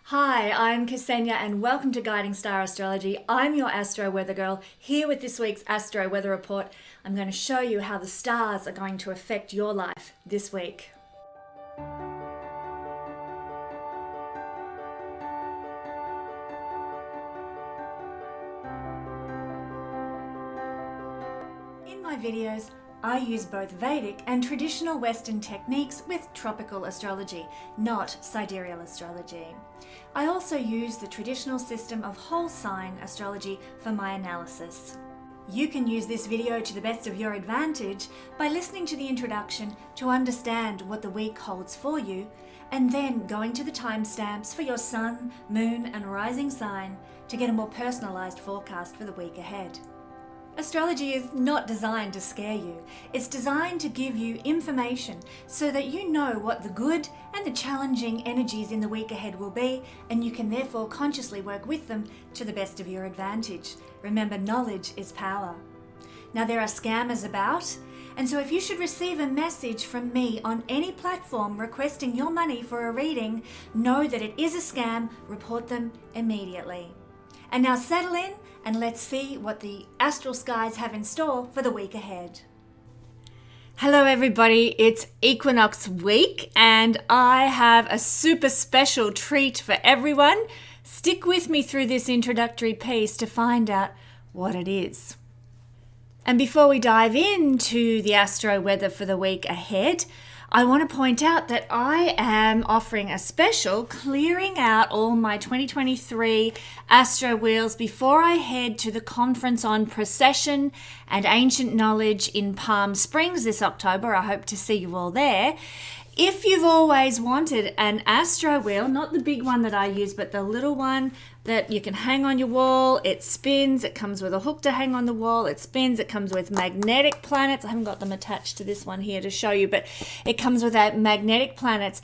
Hi, I'm Kesenya and welcome to Guiding Star Astrology. I'm your Astro Weather Girl, here with this week's Astro Weather Report. I'm going to show you how the stars are going to affect your life this week. In my videos, I use both Vedic and traditional Western techniques with tropical astrology, not sidereal astrology. I also use the traditional system of whole sign astrology for my analysis. You can use this video to the best of your advantage by listening to the introduction to understand what the week holds for you, and then going to the timestamps for your sun, moon, and rising sign to get a more personalized forecast for the week ahead. Astrology is not designed to scare you. It's designed to give you information so that you know what the good and the challenging energies in the week ahead will be, and you can therefore consciously work with them to the best of your advantage. Remember, knowledge is power. Now, there are scammers about, and so if you should receive a message from me on any platform requesting your money for a reading, know that it is a scam. Report them immediately. And now settle in and let's see what the astral skies have in store for the week ahead. Hello everybody, it's Equinox week and I have a super special treat for everyone. Stick with me through this introductory piece to find out what it is. And before we dive into the astro weather for the week ahead, I want to point out that I am offering a special clearing out all my 2023 Astro Wheels before I head to the conference on precession and ancient knowledge in Palm Springs this October. I hope to see you all there. If you've always wanted an astro wheel, not the big one that I use, but the little one that you can hang on your wall, it spins, it comes with a hook to hang on the wall, it spins, it comes with magnetic planets. I haven't got them attached to this one here to show you, but it comes with magnetic planets.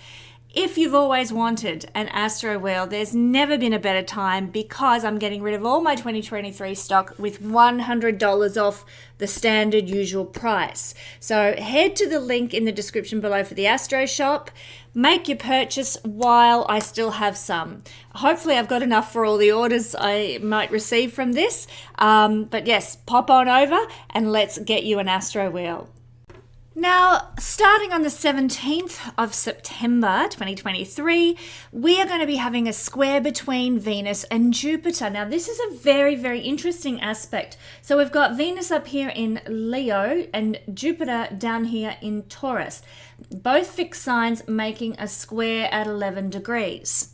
If you've always wanted an astro wheel, there's never been a better time because I'm getting rid of all my 2023 stock with $100 off the standard usual price. So head to the link in the description below for the Astro Shop. Make your purchase while I still have some. Hopefully I've got enough for all the orders I might receive from this. But yes, pop on over and let's get you an astro wheel. Now, starting on the 17th of September 2023, we are going to be having a square between Venus and Jupiter. Now, this is a very, very interesting aspect. So we've got Venus up here in Leo and Jupiter down here in Taurus. Both fixed signs making a square at 11 degrees.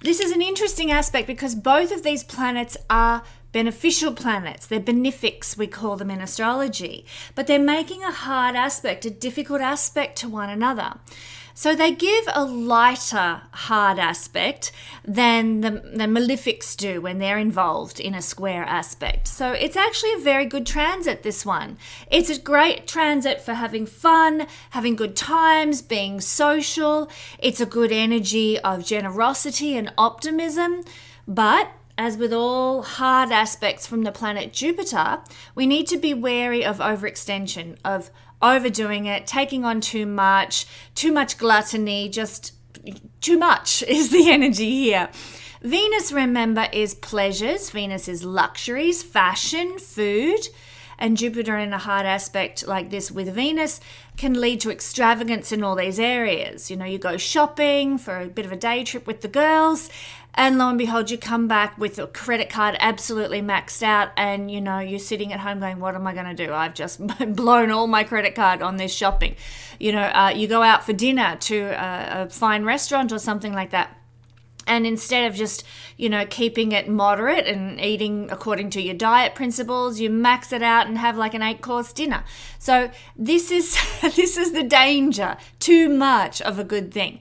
This is an interesting aspect because both of these planets are beneficial planets. They're benefics, we call them in astrology, but they're making a hard aspect, a difficult aspect to one another. So they give a lighter hard aspect than the malefics do when they're involved in a square aspect. So it's actually a very good transit, this one. It's a great transit for having fun, having good times, being social. It's a good energy of generosity and optimism, but as with all hard aspects from the planet Jupiter, we need to be wary of overextension, of overdoing it, taking on too much gluttony, just too much is the energy here. Venus, remember, is pleasures. Venus is luxuries, fashion, food. And Jupiter in a hard aspect like this with Venus can lead to extravagance in all these areas. You know, you go shopping for a bit of a day trip with the girls, and lo and behold, you come back with a credit card absolutely maxed out, and you know, you're sitting at home going, what am I going to do? I've just blown all my credit card on this shopping. You know, you go out for dinner to a fine restaurant or something like that. And instead of just, you know, keeping it moderate and eating according to your diet principles, you max it out and have like an 8-course dinner. So this is the danger. Too much of a good thing.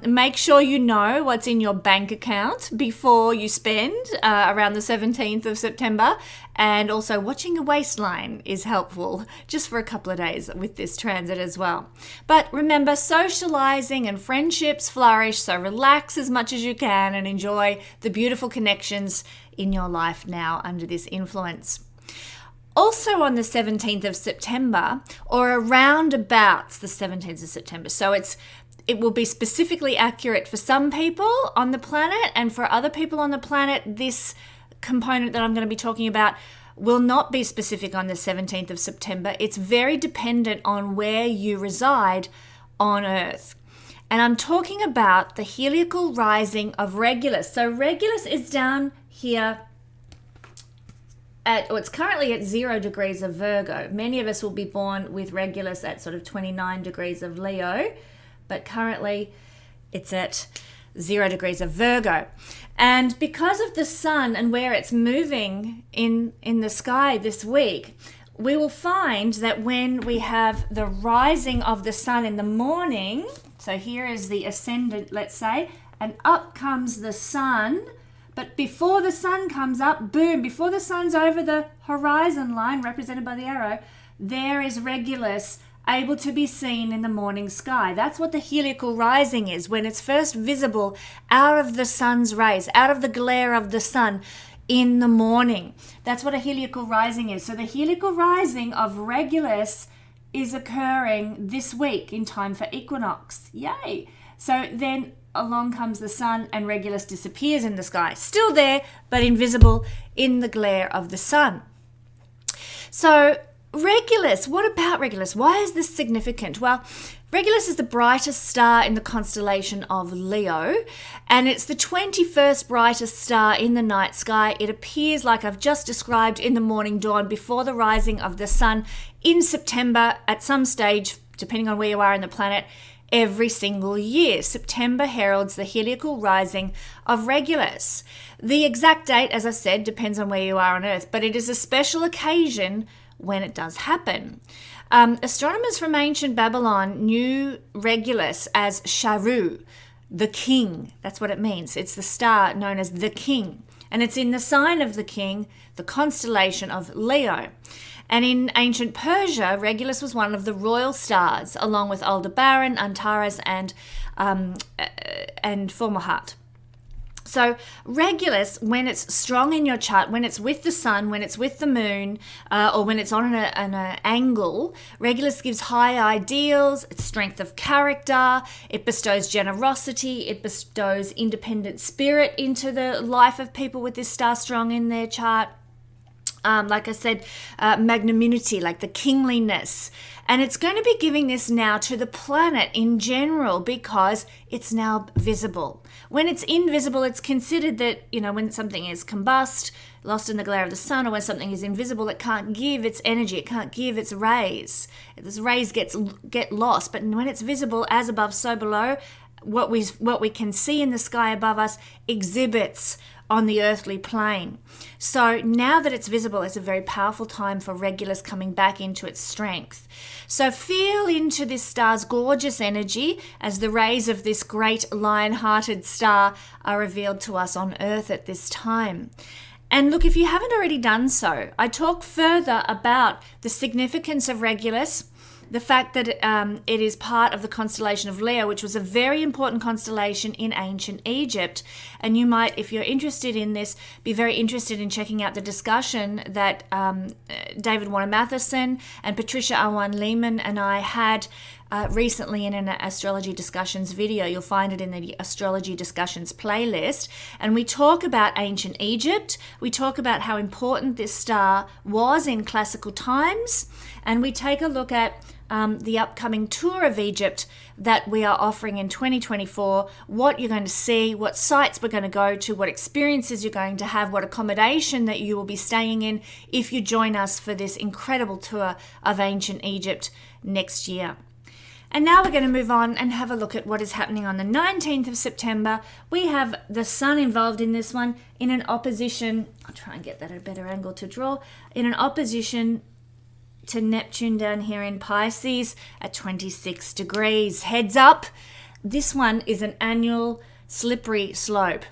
Make sure you know what's in your bank account before you spend around the 17th of September. And also watching your waistline is helpful just for a couple of days with this transit as well. But remember, socializing and friendships flourish, so relax as much as you can and enjoy the beautiful connections in your life now under this influence. Also on the 17th of September, or around about the 17th of September, so it's it will be specifically accurate for some people on the planet, and for other people on the planet, this component that I'm going to be talking about will not be specific on the 17th of September. It's very dependent on where you reside on Earth. And I'm talking about the heliacal rising of Regulus. So Regulus is down here it's currently at 0 degrees of Virgo. Many of us will be born with Regulus at sort of 29 degrees of Leo, but currently it's at 0 degrees of Virgo. And because of the sun and where it's moving in the sky this week, we will find that when we have the rising of the sun in the morning, so here is the ascendant, let's say, and up comes the sun. But before the sun comes up, boom, before the sun's over the horizon line represented by the arrow, there is Regulus able to be seen in the morning sky. That's what the heliacal rising is, when it's first visible out of the sun's rays, out of the glare of the sun in the morning. That's what a heliacal rising is. So the heliacal rising of Regulus is occurring this week in time for Equinox. Yay! So then along comes the sun and Regulus disappears in the sky. Still there, but invisible in the glare of the sun. So Regulus, what about Regulus? Why is this significant? Well, Regulus is the brightest star in the constellation of Leo, and it's the 21st brightest star in the night sky. It appears, like I've just described, in the morning dawn before the rising of the sun in September at some stage, depending on where you are in the planet, every single year. September heralds the heliacal rising of Regulus. The exact date, as I said, depends on where you are on Earth, but it is a special occasion when it does happen. Astronomers from ancient Babylon knew Regulus as Sharu, the king. That's what it means. It's the star known as the king. And it's in the sign of the king, the constellation of Leo. And in ancient Persia, Regulus was one of the royal stars, along with Aldebaran, Antares, and Fomalhaut. So Regulus, when it's strong in your chart, when it's with the sun, when it's with the moon, or when it's on an angle, Regulus gives high ideals, strength of character, it bestows generosity, it bestows independent spirit into the life of people with this star strong in their chart. Like I said, magnanimity, like the kingliness. And it's going to be giving this now to the planet in general because it's now visible. When it's invisible, it's considered that, when something is combust, lost in the glare of the sun, or when something is invisible, it can't give its energy, it can't give its rays. Those rays get lost. But when it's visible, as above, so below, what we can see in the sky above us exhibits on the earthly plane. So now that it's visible, it's a very powerful time for Regulus coming back into its strength. So feel into this star's gorgeous energy as the rays of this great lion-hearted star are revealed to us on Earth at this time. And look, if you haven't already done so, I talk further about the significance of Regulus, the fact that it is part of the constellation of Leo, which was a very important constellation in ancient Egypt. And you might, if you're interested in this, be very interested in checking out the discussion that David Warner Mathisen and Patricia Awyan Lehman and I had recently in an astrology discussions video. You'll find it in the astrology discussions playlist. And we talk about ancient Egypt. We talk about how important this star was in classical times. And we take a look at the upcoming tour of Egypt that we are offering in 2024, what you're going to see, what sites we're going to go to, what experiences you're going to have, what accommodation that you will be staying in if you join us for this incredible tour of ancient Egypt next year. And now we're going to move on and have a look at what is happening on the 19th of September. We have the sun involved in this one in an opposition, I'll try and get that at a better angle to draw, in an opposition to Neptune down here in Pisces at 26 degrees. Heads up, this one is an annual slippery slope.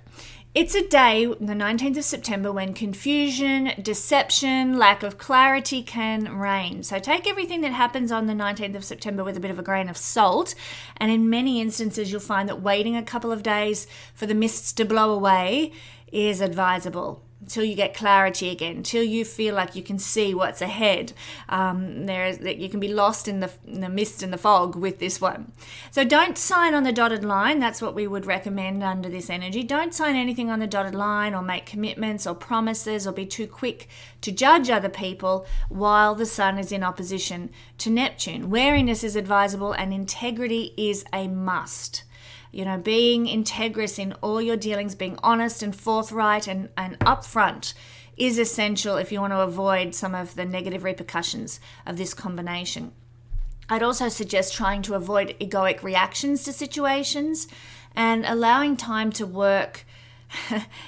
It's a day, the 19th of September, when confusion, deception, lack of clarity can reign. So take everything that happens on the 19th of September with a bit of a grain of salt. And in many instances, you'll find that waiting a couple of days for the mists to blow away is advisable. till you get clarity again, till you feel like you can see what's ahead. You can be lost in the mist and the fog with this one. So don't sign on the dotted line. That's what we would recommend under this energy. Don't sign anything on the dotted line or make commitments or promises or be too quick to judge other people while the sun is in opposition to Neptune. Wariness is advisable and integrity is a must. Being integrous in all your dealings, being honest and forthright and upfront is essential if you want to avoid some of the negative repercussions of this combination. I'd also suggest trying to avoid egoic reactions to situations and allowing time to work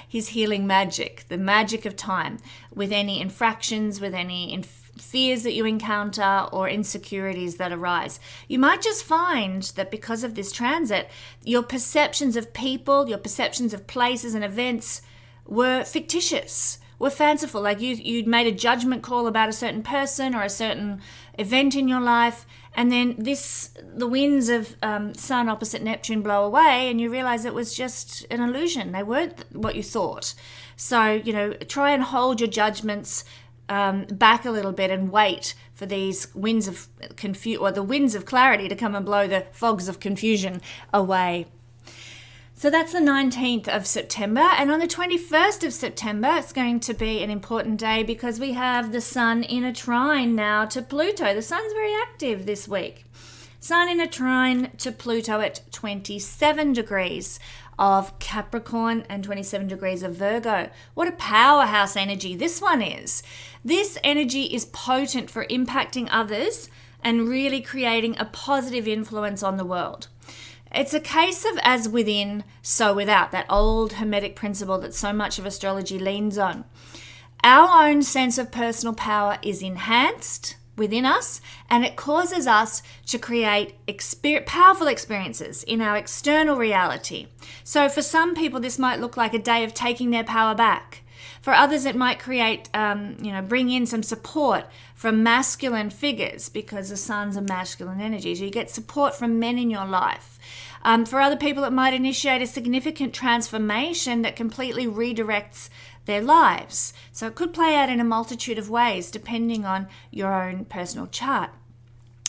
his healing magic, the magic of time, with any infractions, with any fears that you encounter or insecurities that arise. You might just find that because of this transit, your perceptions of people, your perceptions of places and events were fictitious, were fanciful. Like you'd made a judgment call about a certain person or a certain event in your life, and then the winds of Sun opposite Neptune blow away, and you realize it was just an illusion. They weren't what you thought. So, try and hold your judgments back a little bit and wait for these winds of the winds of clarity to come and blow the fogs of confusion away. So that's the 19th of September. And on the 21st of September, it's going to be an important day because we have the Sun in a trine now to Pluto. The Sun's very active this week. Sun in a trine to Pluto at 27 degrees of Capricorn and 27 degrees of Virgo. What a powerhouse energy this one is. This energy is potent for impacting others and really creating a positive influence on the world. It's a case of as within, so without, that old Hermetic principle that so much of astrology leans on. Our own sense of personal power is enhanced within us, and it causes us to create powerful experiences in our external reality. So for some people, this might look like a day of taking their power back. For others, it might create, bring in some support from masculine figures because the Sun's a masculine energy. So you get support from men in your life. For other people, it might initiate a significant transformation that completely redirects their lives. So it could play out in a multitude of ways depending on your own personal chart.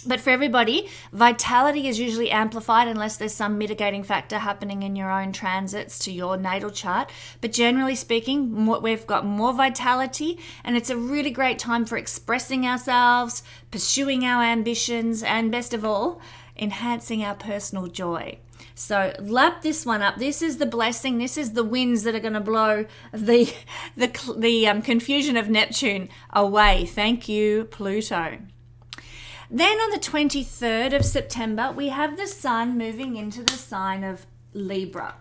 But for everybody, vitality is usually amplified unless there's some mitigating factor happening in your own transits to your natal chart. But generally speaking, we've got more vitality, and it's a really great time for expressing ourselves, pursuing our ambitions, and best of all, enhancing our personal joy. So lap this one up. This is the blessing. This is the winds that are going to blow the confusion of Neptune away. Thank you, Pluto. Then on the 23rd of September, we have the Sun moving into the sign of Libra.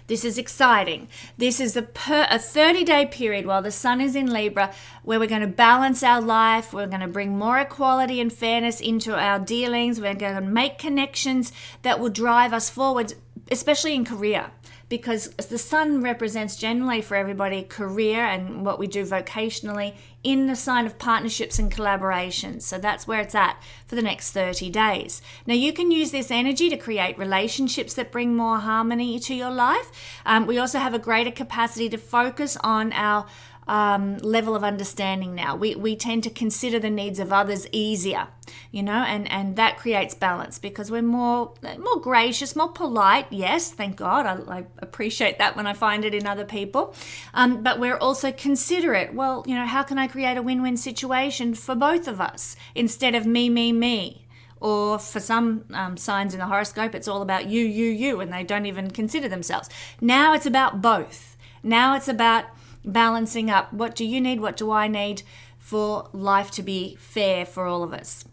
This is exciting. This is a 30-day period while the Sun is in Libra where we're going to balance our life. We're going to bring more equality and fairness into our dealings. We're going to make connections that will drive us forward, especially in career, because the Sun represents generally for everybody career and what we do vocationally in the sign of partnerships and collaborations. So that's where it's at for the next 30 days. Now you can use this energy to create relationships that bring more harmony to your life. We also have a greater capacity to focus on our level of understanding now. We tend to consider the needs of others easier, and that creates balance because we're more gracious, more polite. Yes, thank God. I appreciate that when I find it in other people. But we're also considerate. Well, how can I create a win-win situation for both of us instead of me? Or for some signs in the horoscope, it's all about you, and they don't even consider themselves. Now it's about both. Now it's about balancing up. What do you need? What do I need for life to be fair for all of us?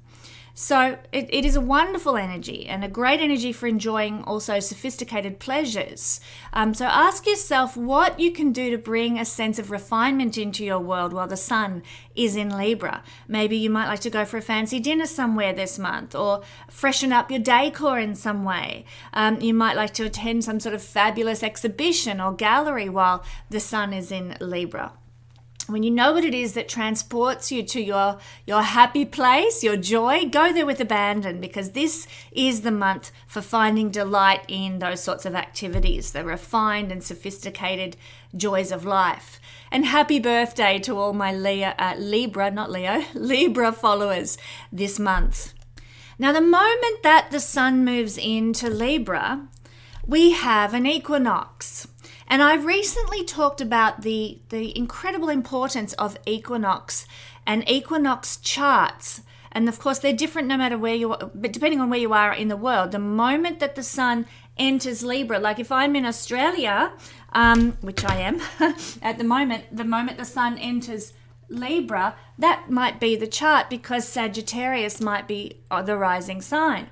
So it is a wonderful energy and a great energy for enjoying also sophisticated pleasures. So ask yourself what you can do to bring a sense of refinement into your world while the Sun is in Libra. Maybe you might like to go for a fancy dinner somewhere this month or freshen up your decor in some way. You might like to attend some sort of fabulous exhibition or gallery while the Sun is in Libra. when you know what it is that transports you to your happy place, your joy, go there with abandon, because this is the month for finding delight in those sorts of activities, the refined and sophisticated joys of life. And happy birthday to all my Libra followers this month. Now, the moment that the sun moves into Libra, we have an equinox. And I've recently talked about the incredible importance of equinox and equinox charts. And of course, they're different no matter where you are, but depending on where you are in the world. The moment that the sun enters Libra, like if I'm in Australia, which I am at the moment the sun enters Libra, that might be the chart, because Sagittarius might be the rising sign.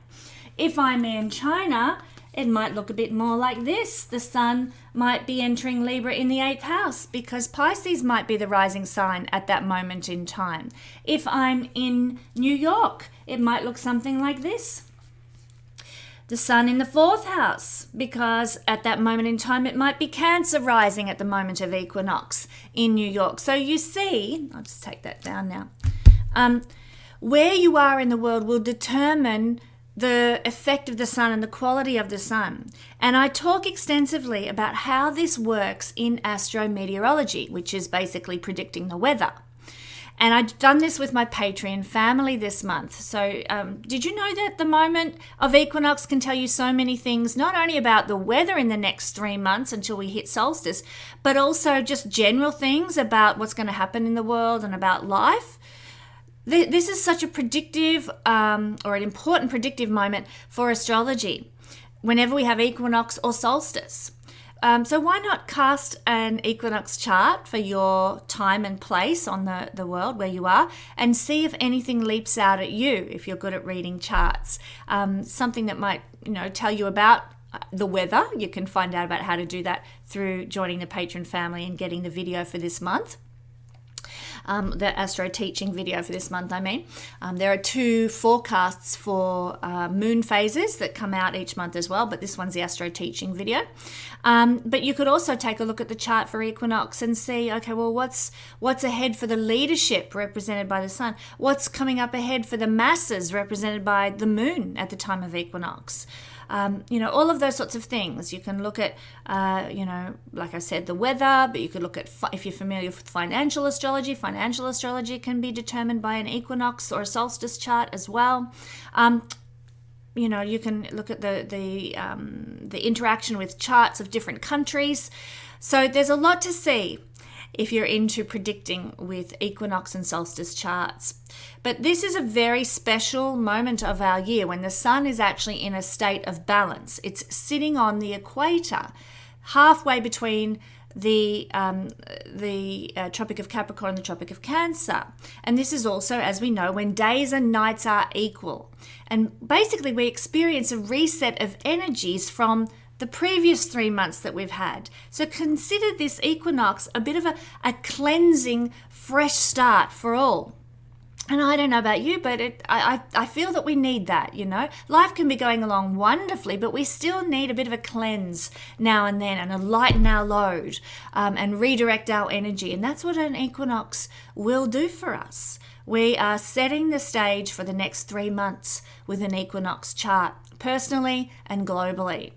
If I'm in China, it might look a bit more like this. The sun might be entering Libra in the 8th house, because Pisces might be the rising sign at that moment in time. If I'm in New York, it might look something like this. The sun in the 4th house, because at that moment in time, it might be Cancer rising at the moment of equinox in New York. So you see, I'll just take that down now. Where you are in the world will determine the effect of the sun and the quality of the sun. And I talk extensively about how this works in astrometeorology, which is basically predicting the weather. And I've done this with my Patreon family this month. So did you know that the moment of equinox can tell you so many things, not only about the weather in the next 3 months until we hit solstice, but also just general things about what's going to happen in the world and about life? This is such a predictive or an important predictive moment for astrology whenever we have equinox or solstice. So why not cast an equinox chart for your time and place on the world where you are, and see if anything leaps out at you if you're good at reading charts. Something that might tell you about the weather. You can find out about how to do that through joining the Patreon family and getting the video for this month. The astro teaching video for this month, I mean. There are 2 forecasts for moon phases that come out each month as well, but this one's the astro teaching video. But you could also take a look at the chart for equinox and see, okay, well, what's ahead for the leadership represented by the sun? What's coming up ahead for the masses represented by the moon at the time of equinox? All of those sorts of things. You can look at, like I said, the weather, but you could look at, if you're familiar with financial astrology can be determined by an equinox or a solstice chart as well. You can look at the interaction with charts of different countries. So there's a lot to see if you're into predicting with equinox and solstice charts. But this is a very special moment of our year when the sun is actually in a state of balance. It's sitting on the equator, halfway between the Tropic of Capricorn and the Tropic of Cancer. And this is also, as we know, when days and nights are equal. And basically we experience a reset of energies from the previous 3 months that we've had. So consider this equinox a bit of a cleansing, fresh start for all. And I don't know about you, but I feel that we need that, Life can be going along wonderfully, but we still need a bit of a cleanse now and then, and a lighten our load and redirect our energy. And that's what an equinox will do for us. We are setting the stage for the next 3 months with an equinox chart, personally and globally.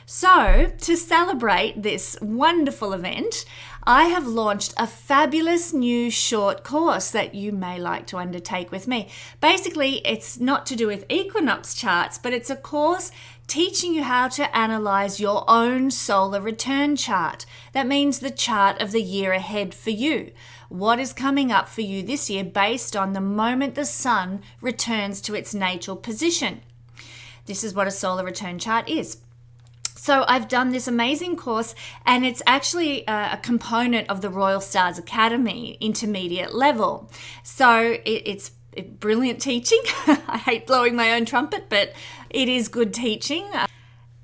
So, to celebrate this wonderful event, I have launched a fabulous new short course that you may like to undertake with me. Basically, it's not to do with equinox charts, but it's a course teaching you how to analyze your own solar return chart. That means the chart of the year ahead for you. What is coming up for you this year based on the moment the sun returns to its natal position. This is what a solar return chart is. So I've done this amazing course, and it's actually a component of the Royal Stars Academy intermediate level. So it's brilliant teaching. I hate blowing my own trumpet, but it is good teaching.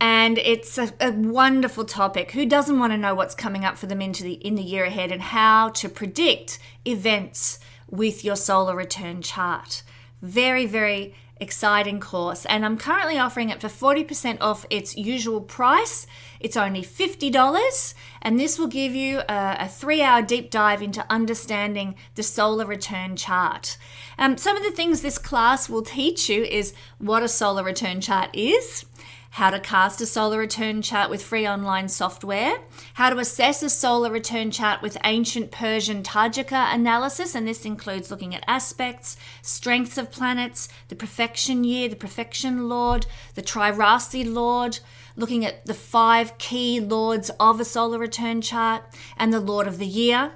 And it's a wonderful topic. Who doesn't want to know what's coming up for them in the year ahead, and how to predict events with your solar return chart? Very, very exciting course, and I'm currently offering it for 40% off its usual price. It's only $50, and this will give you a 3-hour deep dive into understanding the solar return chart. Some of the things this class will teach you is what a solar return chart is, how to cast a solar return chart with free online software, how to assess a solar return chart with ancient Persian Tajika analysis, and this includes looking at aspects, strengths of planets, the perfection year, the perfection lord, the Trirasi lord, looking at the 5 key lords of a solar return chart, and the lord of the year.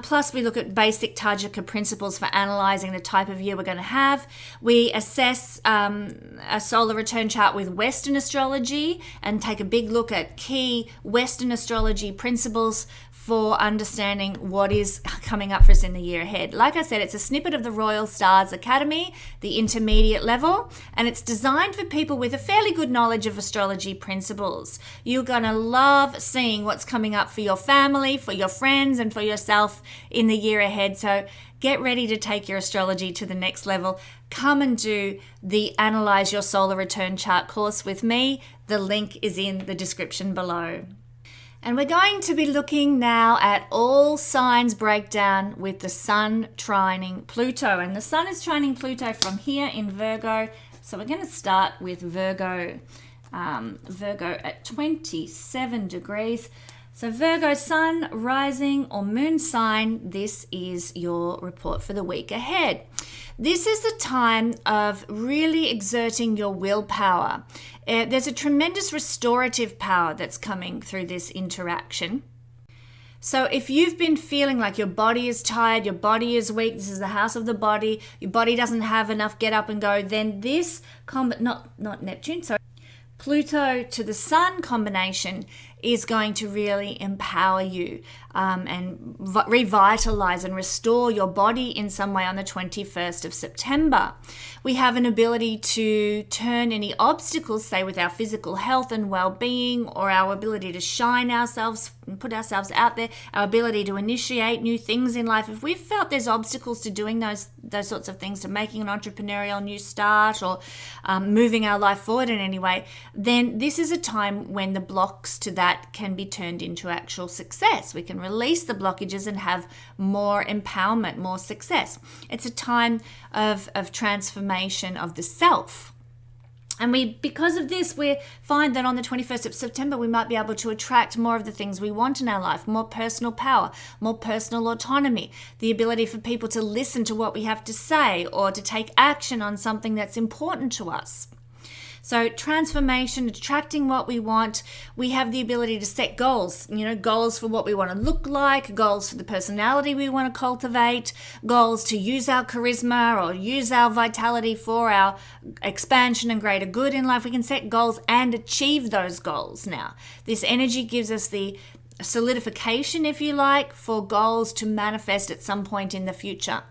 Plus, we look at basic Tajika principles for analysing the type of year we're going to have. We assess a solar return chart with Western astrology and take a big look at key Western astrology principles for understanding what is coming up for us in the year ahead. Like I said, it's a snippet of the Royal Stars Academy, the intermediate level, and it's designed for people with a fairly good knowledge of astrology principles. You're going to love seeing what's coming up for your family, for your friends, and for yourself in the year ahead. So get ready to take your astrology to the next level. Come and do the Analyze Your Solar Return Chart course with me. The link is in the description below. And we're going to be looking now at all signs breakdown with the Sun trining Pluto. And the Sun is trining Pluto from here in Virgo. So we're going to start with Virgo. Virgo at 27 degrees. So Virgo, Sun, rising or moon sign, this is your report for the week ahead. This is the time of really exerting your willpower. There's a tremendous restorative power that's coming through this interaction. So if you've been feeling like your body is tired, your body is weak, this is the house of the body, your body doesn't have enough get up and go, then this, not Neptune, sorry, Pluto to the Sun combination is going to really empower you and revitalize and restore your body in some way on the 21st of September. We have an ability to turn any obstacles, say with our physical health and well-being, or our ability to shine ourselves and put ourselves out there, our ability to initiate new things in life. If we've felt there's obstacles to doing those sorts of things, to making an entrepreneurial new start or moving our life forward in any way, then this is a time when the blocks to that can be turned into actual success. We can release the blockages and have more empowerment, more success. It's a time of transformation of the self. And because of this, we find that on the 21st of September, we might be able to attract more of the things we want in our life, more personal power, more personal autonomy, the ability for people to listen to what we have to say or to take action on something that's important to us. So transformation, attracting what we want. We have the ability to set goals, goals for what we want to look like, goals for the personality we want to cultivate, goals to use our charisma or use our vitality for our expansion and greater good in life. We can set goals and achieve those goals now. This energy gives us the solidification, if you like, for goals to manifest at some point in the future.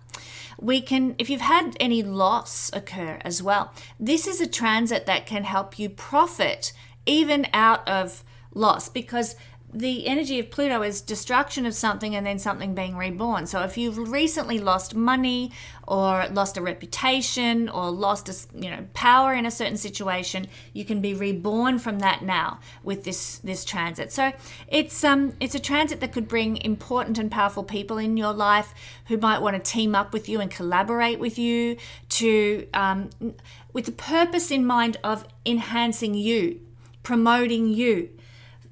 We can, if you've had any loss occur as well, this is a transit that can help you profit even out of loss, because the energy of Pluto is destruction of something and then something being reborn. So if you've recently lost money or lost a reputation or lost power in a certain situation, you can be reborn from that now with this transit. So it's a transit that could bring important and powerful people in your life who might want to team up with you and collaborate with you to with the purpose in mind of enhancing you, promoting you,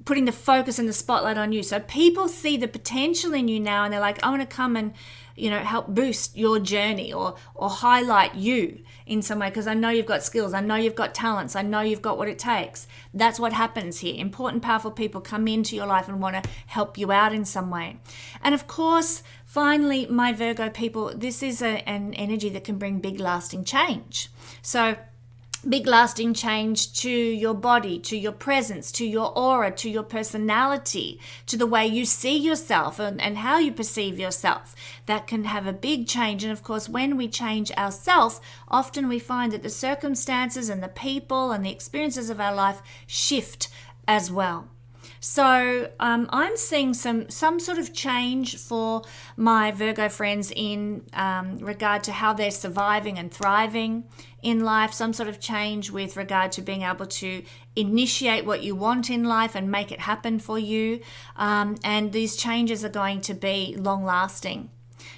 putting the focus and the spotlight on you. So people see the potential in you now and they're like, I want to come and, help boost your journey or highlight you in some way because I know you've got skills. I know you've got talents. I know you've got what it takes. That's what happens here. Important, powerful people come into your life and want to help you out in some way. And of course, finally, my Virgo people, this is an energy that can bring big lasting change. So big lasting change to your body, to your presence, to your aura, to your personality, to the way you see yourself and how you perceive yourself. That can have a big change. And of course, when we change ourselves, often we find that the circumstances and the people and the experiences of our life shift as well. So I'm seeing some sort of change for my Virgo friends in regard to how they're surviving and thriving in life, some sort of change with regard to being able to initiate what you want in life and make it happen for you. And these changes are going to be long lasting.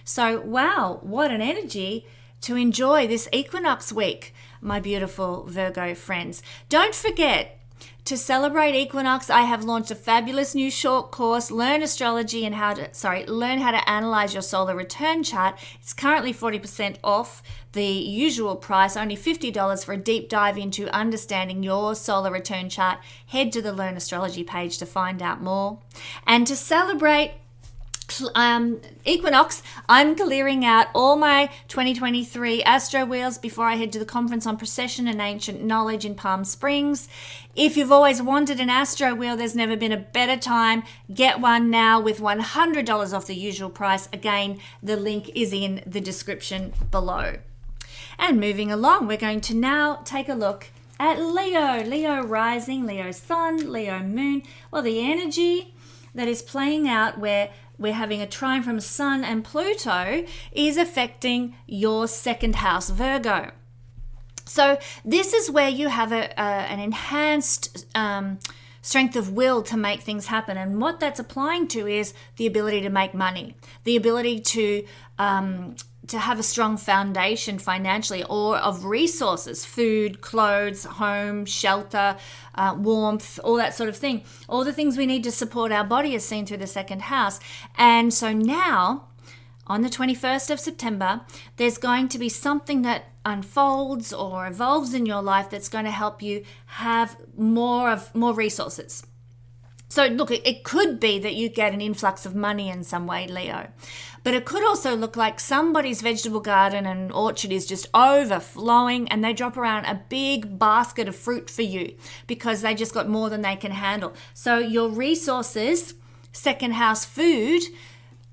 So, wow, what an energy to enjoy this equinox week, my beautiful Virgo friends. Don't forget, to celebrate equinox, I have launched a fabulous new short course, Learn Astrology and learn how to analyze your solar return chart. It's currently 40% off the usual price, only $50 for a deep dive into understanding your solar return chart. Head to the Learn Astrology page to find out more. And to celebrate equinox, I'm clearing out all my 2023 astro wheels before I head to the conference on precession and ancient knowledge in Palm Springs. If you've always wanted an astro wheel, there's never been a better time. Get one now with $100 off the usual price. Again, the link is in the description below. And moving along, we're going to now take a look at Leo rising, Leo sun, Leo moon. Well, the energy that is playing out where we're having a trine from Sun and Pluto is affecting your second house, Virgo. So this is where you have an enhanced strength of will to make things happen. And what that's applying to is the ability to make money, the ability to have a strong foundation financially or of resources, food, clothes, home, shelter, warmth, all that sort of thing. All the things we need to support our body is seen through the second house. And so now, on the 21st of September, there's going to be something that unfolds or evolves in your life that's going to help you have more resources. So look, it could be that you get an influx of money in some way, Leo. But it could also look like somebody's vegetable garden and orchard is just overflowing and they drop around a big basket of fruit for you because they just got more than they can handle. So your resources, second house food,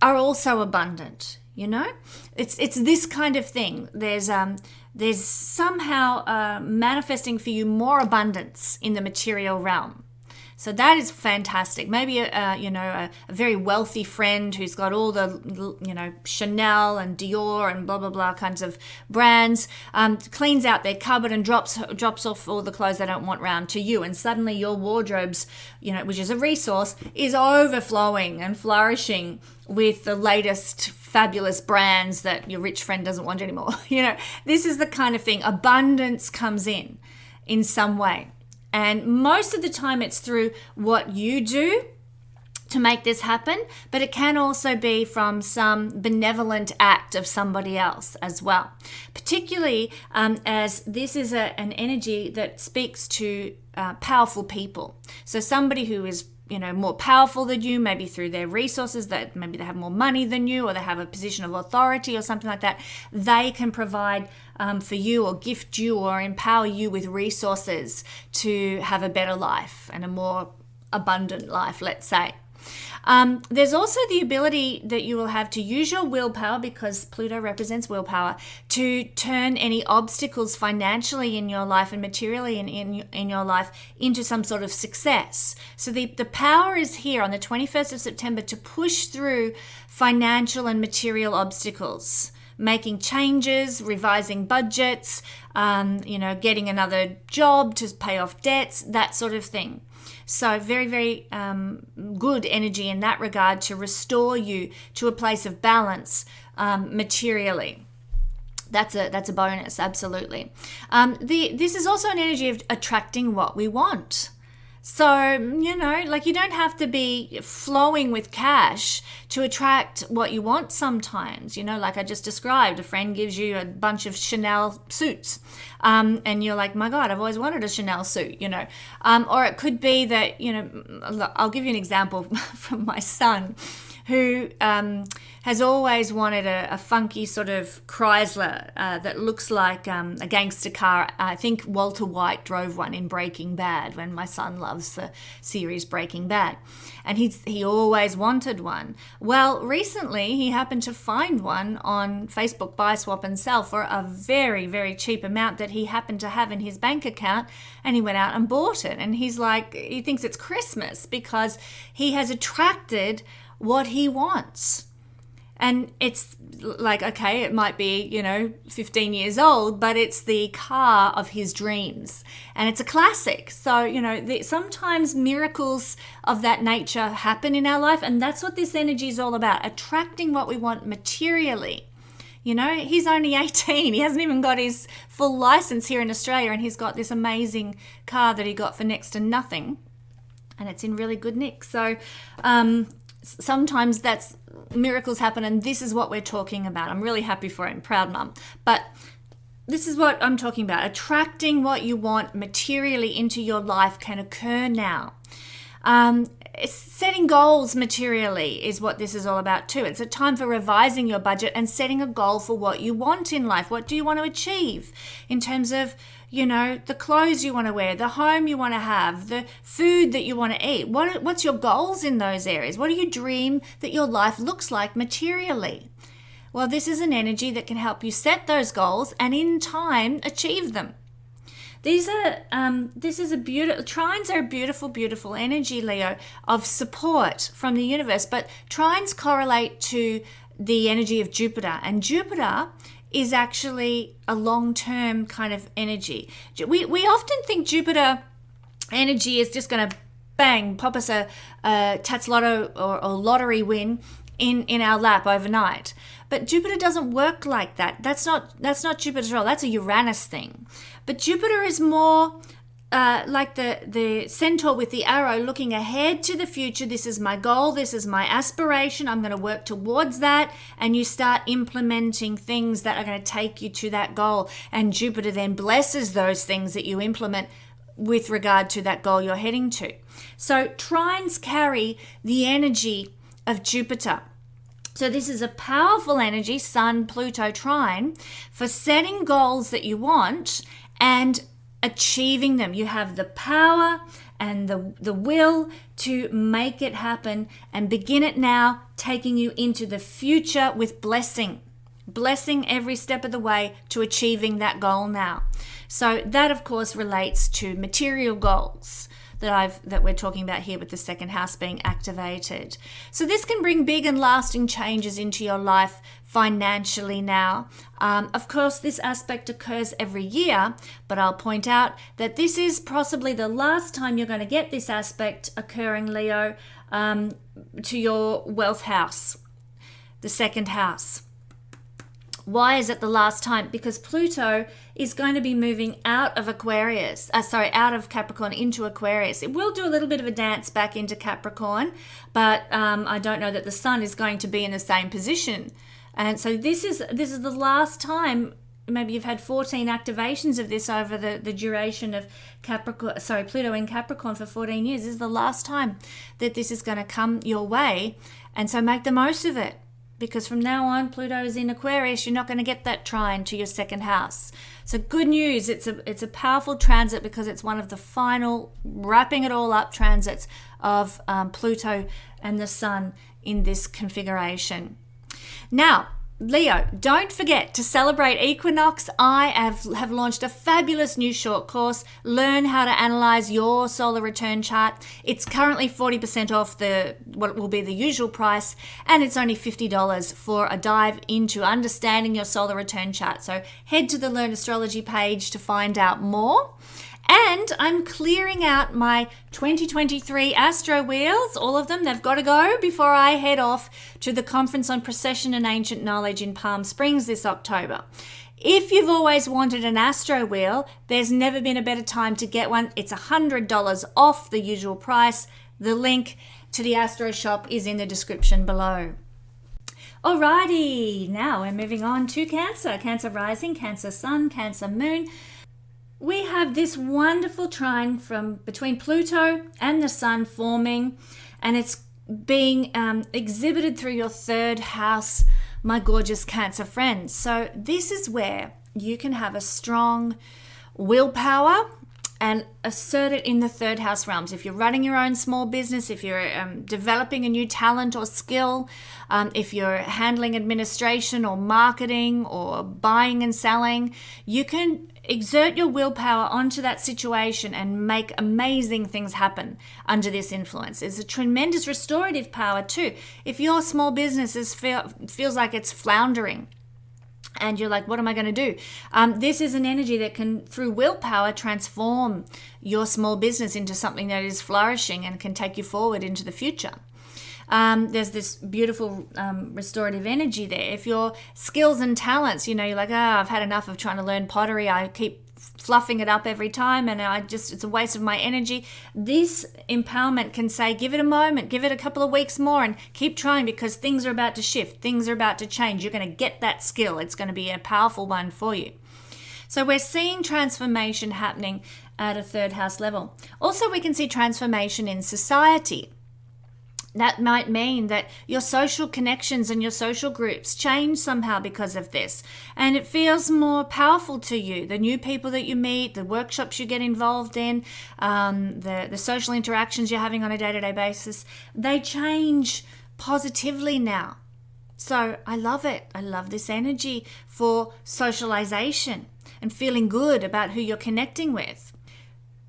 are also abundant, you know? It's this kind of thing. There's somehow manifesting for you more abundance in the material realm. So that is fantastic. Maybe a very wealthy friend who's got all the Chanel and Dior and blah blah blah kinds of brands, cleans out their cupboard and drops off all the clothes they don't want round to you, and suddenly your wardrobes, which is a resource, is overflowing and flourishing with the latest fabulous brands that your rich friend doesn't want anymore. This is the kind of thing. Abundance comes in some way. And most of the time it's through what you do to make this happen, but it can also be from some benevolent act of somebody else as well. Particularly as this is an energy that speaks to powerful people. So somebody who is more powerful than you, maybe through their resources, that maybe they have more money than you, or they have a position of authority or something like that, they can provide for you or gift you or empower you with resources to have a better life and a more abundant life, let's say. There's also the ability that you will have to use your willpower, because Pluto represents willpower, to turn any obstacles financially in your life and materially in your life into some sort of success. So the power is here on the 21st of September to push through financial and material obstacles, making changes, revising budgets, getting another job to pay off debts, that sort of thing. So very, very good energy in that regard to restore you to a place of balance materially. That's a bonus, absolutely. This is also an energy of attracting what we want. So, you don't have to be flowing with cash to attract what you want sometimes. Like I just described, a friend gives you a bunch of Chanel suits and you're like, my God, I've always wanted a Chanel suit, Or it could be that, I'll give you an example from my son, who has always wanted a funky sort of Chrysler that looks like a gangster car. I think Walter White drove one in Breaking Bad, when my son loves the series Breaking Bad. And he always wanted one. Well, recently he happened to find one on Facebook Buy, Swap and Sell for a very, very cheap amount that he happened to have in his bank account, and he went out and bought it. And he's like, he thinks it's Christmas because he has attracted what he wants. And it's like, okay, it might be, 15 years old, but it's the car of his dreams. And it's a classic. So, sometimes miracles of that nature happen in our life. And that's what this energy is all about, attracting what we want materially. He's only 18. He hasn't even got his full license here in Australia. And he's got this amazing car that he got for next to nothing. And it's in really good nick. So, sometimes that's miracles happen, and this is what we're talking about. I'm really happy for him, proud mum. But this is what I'm talking about. Attracting what you want materially into your life can occur now. Setting goals materially is what this is all about too. It's a time for revising your budget and setting a goal for what you want in life. What do you want to achieve in terms of the clothes you want to wear, the home you want to have, the food that you want to eat? What's your goals in those areas? What do you dream that your life looks like materially? Well, this is an energy that can help you set those goals and in time achieve them. Trines are a beautiful, beautiful energy, Leo, of support from the universe, but trines correlate to the energy of Jupiter, and Jupiter is actually a long-term kind of energy. We often think Jupiter energy is just going to bang, pop us a Tats Lotto or lottery win in our lap overnight. But Jupiter doesn't work like that. That's not Jupiter at all. That's a Uranus thing. But Jupiter is more like the centaur with the arrow looking ahead to the future. This is my goal. This is my aspiration. I'm going to work towards that. And you start implementing things that are going to take you to that goal. And Jupiter then blesses those things that you implement with regard to that goal you're heading to. So trines carry the energy of Jupiter. So this is a powerful energy, Sun, Pluto trine, for setting goals that you want and achieving them. You have the power and the will to make it happen and begin it now, taking you into the future with blessing every step of the way to achieving that goal now. So that, of course, relates to material goals that we're talking about here with the second house being activated. So this can bring big and lasting changes into your life financially now. Of course, this aspect occurs every year, but I'll point out that this is possibly the last time you're going to get this aspect occurring, Leo, to your wealth house, the second house. Why is it the last time? Because Pluto is going to be moving out of out of Capricorn into Aquarius. It will do a little bit of a dance back into Capricorn, but I don't know that the Sun is going to be in the same position. And so this is the last time. Maybe you've had 14 activations of this over the duration of Pluto in Capricorn for 14 years. This is the last time that this is going to come your way. And so make the most of it. Because from now on, Pluto is in Aquarius, you're not going to get that trine to your second house. So good news, it's a powerful transit because it's one of the final, wrapping it all up transits of Pluto and the Sun in this configuration. Now, Leo, don't forget to celebrate Equinox. I have launched a fabulous new short course, Learn How to Analyze Your Solar Return Chart. It's currently 40% off what will be the usual price, and it's only $50 for a dive into understanding your solar return chart. So head to the Learn Astrology page to find out more. And I'm clearing out my 2023 Astro Wheels, all of them. They've got to go before I head off to the Conference on Precession and Ancient Knowledge in Palm Springs this October. If you've always wanted an Astro Wheel, there's never been a better time to get one. It's $100 off the usual price. The link to the Astro Shop is in the description below. Alrighty, now we're moving on to Cancer. Cancer rising, Cancer sun, Cancer moon. We have this wonderful trine from between Pluto and the Sun forming, and it's being exhibited through your third house, my gorgeous Cancer friends. So this is where you can have a strong willpower and assert it in the third house realms. If you're running your own small business, if you're developing a new talent or skill, if you're handling administration or marketing or buying and selling, you can exert your willpower onto that situation and make amazing things happen under this influence. There's a tremendous restorative power too. If your small business feels like it's floundering, and you're like, what am I going to do? This is an energy that can, through willpower, transform your small business into something that is flourishing and can take you forward into the future. There's this beautiful restorative energy there. If your skills and talents, you're like, I've had enough of trying to learn pottery. I keep fluffing it up every time and it's a waste of my energy. This empowerment can say, give it a moment, give it a couple of weeks more and keep trying, because things are about to shift. Things are about to change. You're going to get that skill. It's going to be a powerful one for you. So we're seeing transformation happening at a third house level. Also, we can see transformation in society. That might mean that your social connections and your social groups change somehow because of this. And it feels more powerful to you. The new people that you meet, the workshops you get involved in, the social interactions you're having on a day-to-day basis, they change positively now. So I love it. I love this energy for socialization and feeling good about who you're connecting with.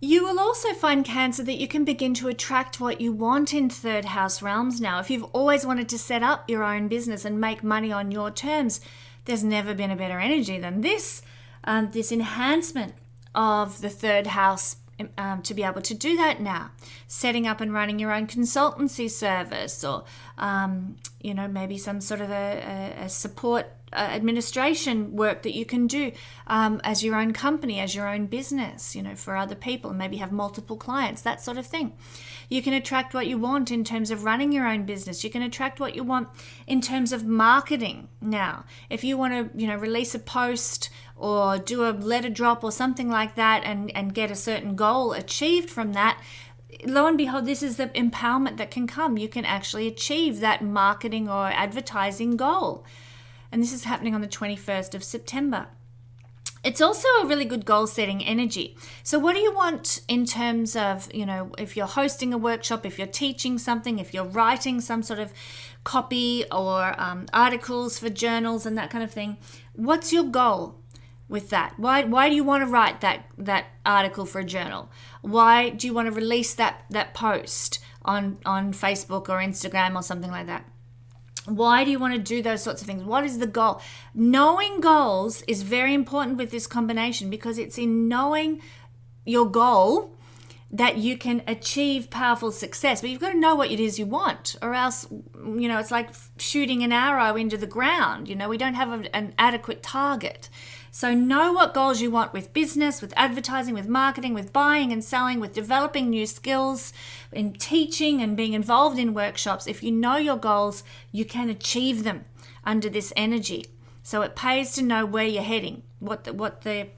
You will also find, Cancer, that you can begin to attract what you want in third house realms now. If you've always wanted to set up your own business and make money on your terms, there's never been a better energy than this. This enhancement of the third house to be able to do that now. Setting up and running your own consultancy service, or maybe some sort of a support administration work that you can do as your own company, as your own business, for other people, and maybe have multiple clients, that sort of thing. You can attract what you want in terms of running your own business. You can attract what you want in terms of marketing now. If you want to, release a post or do a letter drop or something like that and get a certain goal achieved from that, lo and behold, this is the empowerment that can come. You can actually achieve that marketing or advertising goal. And this is happening on the 21st of September. It's also a really good goal-setting energy. So what do you want in terms of, if you're hosting a workshop, if you're teaching something, if you're writing some sort of copy or articles for journals and that kind of thing, what's your goal with that? Why do you want to write that article for a journal? Why do you want to release that post on Facebook or Instagram or something like that? Why do you want to do those sorts of things? What is the goal? Knowing goals is very important with this combination, because it's in knowing your goal that you can achieve powerful success. But you've got to know what it is you want, or else, it's like shooting an arrow into the ground. We don't have an adequate target. So know what goals you want with business, with advertising, with marketing, with buying and selling, with developing new skills, in teaching and being involved in workshops. If you know your goals, you can achieve them under this energy. So it pays to know where you're heading, what the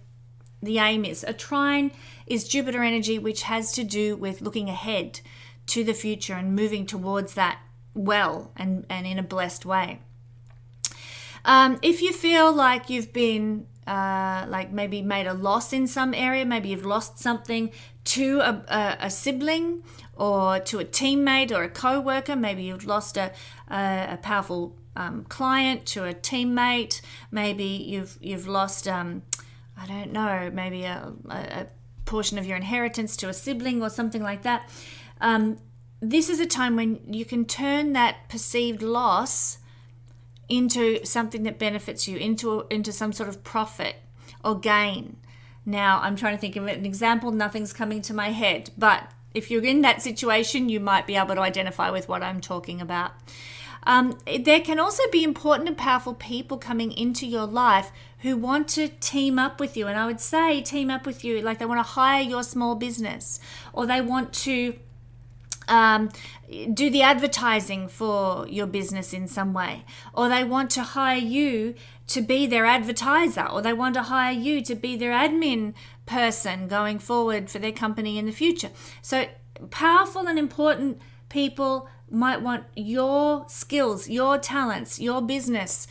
aim is. A trine is Jupiter energy, which has to do with looking ahead to the future and moving towards that well and in a blessed way. If you feel like you've been maybe made a loss in some area, maybe you've lost something to a sibling or to a teammate or a co-worker, maybe you've lost a powerful client to a teammate, maybe you've lost maybe a portion of your inheritance to a sibling or something like that. This is a time when you can turn that perceived loss into something that benefits you, into some sort of profit or gain. Now, I'm trying to think of an example. Nothing's coming to my head, but if you're in that situation, you might be able to identify with what I'm talking about. There can also be important and powerful people coming into your life who want to team up with you. And I would say team up with you, like they want to hire your small business, or they want to do the advertising for your business in some way, or they want to hire you to be their advertiser, or they want to hire you to be their admin person going forward for their company in the future. So powerful and important people might want your skills, your talents, your business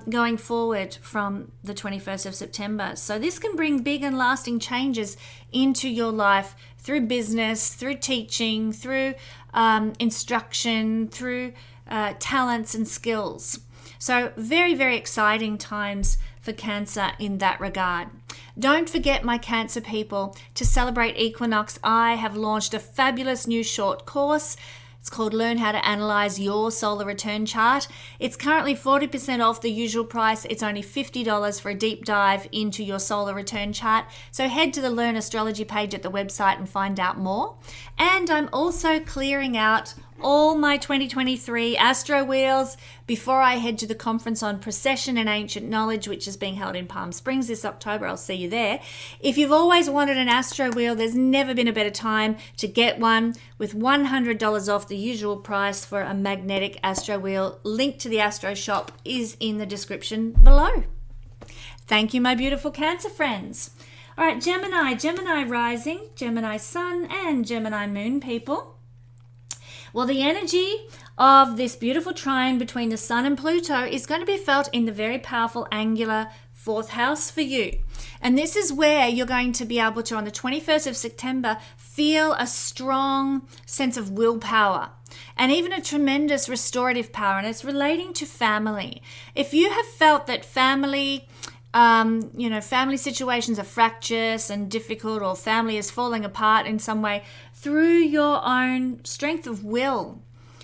going forward from the 21st of September. So this can bring big and lasting changes into your life through business, through teaching, through instruction, through talents and skills. So very, very exciting times for Cancer in that regard. Don't forget, my Cancer people, to celebrate Equinox, I have launched a fabulous new short course. It's called Learn How to Analyze Your Solar Return Chart. It's currently 40% off the usual price. It's only $50 for a deep dive into your solar return chart. So head to the Learn Astrology page at the website and find out more. And I'm also clearing out all my 2023 Astro Wheels before I head to the conference on Precession and Ancient Knowledge, which is being held in Palm Springs this October. I'll see you there. If you've always wanted an Astro Wheel, there's never been a better time to get one with $100 off the usual price for a magnetic Astro Wheel. Link to the Astro shop is in the description below. Thank you, my beautiful Cancer friends. All right, Gemini rising, Gemini sun, and Gemini moon people. Well, the energy of this beautiful trine between the Sun and Pluto is going to be felt in the very powerful angular 4th house for you. And this is where you're going to be able to, on the 21st of September, feel a strong sense of willpower and even a tremendous restorative power. And it's relating to family. If you have felt that family situations are fractious and difficult, or family is falling apart in some way, through your own strength of will,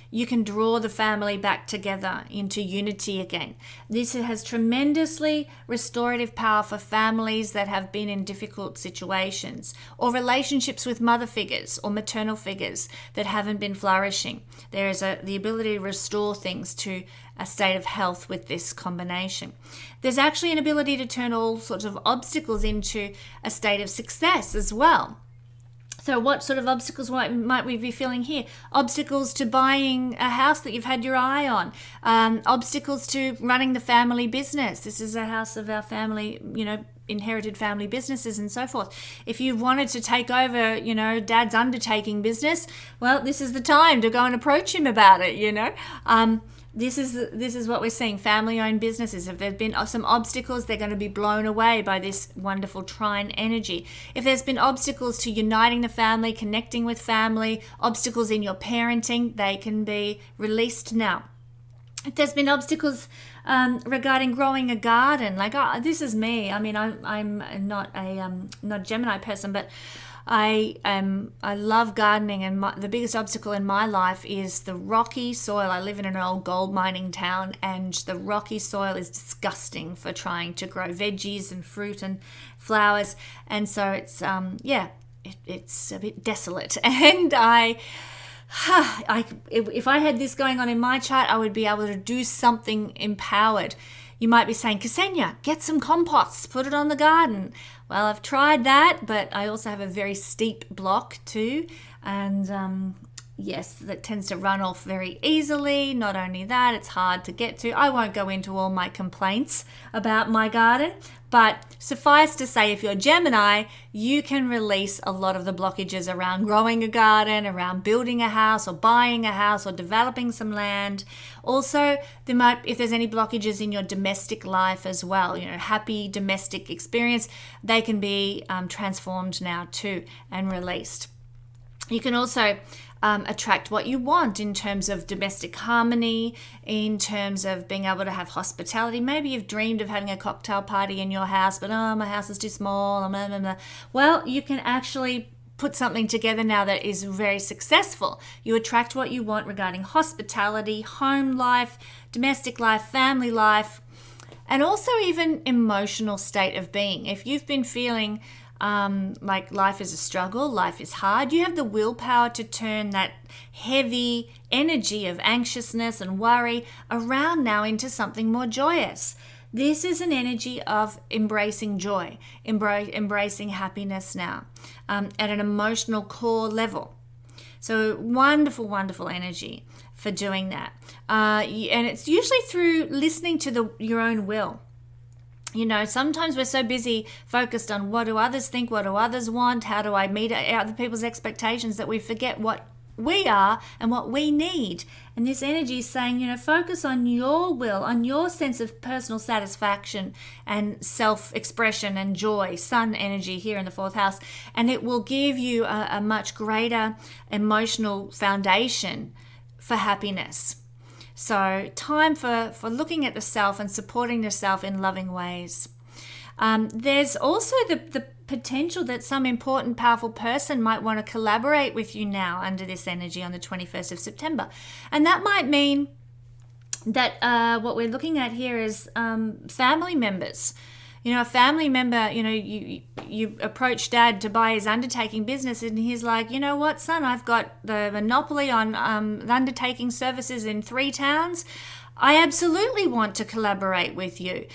you can draw the family back together into unity again. This has tremendously restorative power for families that have been in difficult situations, or relationships with mother figures or maternal figures that haven't been flourishing. There is the ability to restore things to a state of health with this combination. There's actually an ability to turn all sorts of obstacles into a state of success as well. So what sort of obstacles might we be feeling here? Obstacles to buying a house that you've had your eye on. Obstacles to running the family business. This is a house of our family, inherited family businesses and so forth. If you wanted to take over, dad's undertaking business, well, this is the time to go and approach him about it, This is what we're seeing, family-owned businesses. If there have been some obstacles, they're going to be blown away by this wonderful trine energy. If there's been obstacles to uniting the family, connecting with family, obstacles in your parenting, they can be released now. If there's been obstacles regarding growing a garden, this is me. I mean, I'm not a Gemini person, but I love gardening, and the biggest obstacle in my life is the rocky soil. I live in an old gold mining town, and the rocky soil is disgusting for trying to grow veggies and fruit and flowers, and so it's it's a bit desolate. And if I had this going on in my chart, I would be able to do something empowered. You might be saying, Kesenya, get some compost, put it on the garden. Well, I've tried that, but I also have a very steep block too. And yes, that tends to run off very easily. Not only that, it's hard to get to. I won't go into all my complaints about my garden, but suffice to say, if you're Gemini, you can release a lot of the blockages around growing a garden, around building a house or buying a house or developing some land. Also, if there's any blockages in your domestic life as well, happy domestic experience, they can be transformed now too and released. You can also attract what you want in terms of domestic harmony, in terms of being able to have hospitality. Maybe you've dreamed of having a cocktail party in your house, but my house is too small. Blah, blah, blah. Well, you can actually put something together now that is very successful. You attract what you want regarding hospitality, home life, domestic life, family life, and also even emotional state of being. If you've been feeling like life is a struggle, life is hard, you have the willpower to turn that heavy energy of anxiousness and worry around now into something more joyous. This is an energy of embracing joy, embracing happiness now at an emotional core level. So wonderful, wonderful energy for doing that. And it's usually through listening to your own will. Sometimes we're so busy focused on what do others think, what do others want, how do I meet other people's expectations, that we forget what we are and what we need. And this energy is saying, focus on your will, on your sense of personal satisfaction and self-expression and joy, sun energy here in the 4th house. And it will give you a much greater emotional foundation for happiness. So time for looking at the self and supporting the self in loving ways. There's also the potential that some important, powerful person might want to collaborate with you now under this energy on the 21st of September. And that might mean that what we're looking at here is family members. A family member, you approach dad to buy his undertaking business and he's like, you know what, son, I've got the monopoly on undertaking services in 3 towns. I absolutely want to collaborate with you.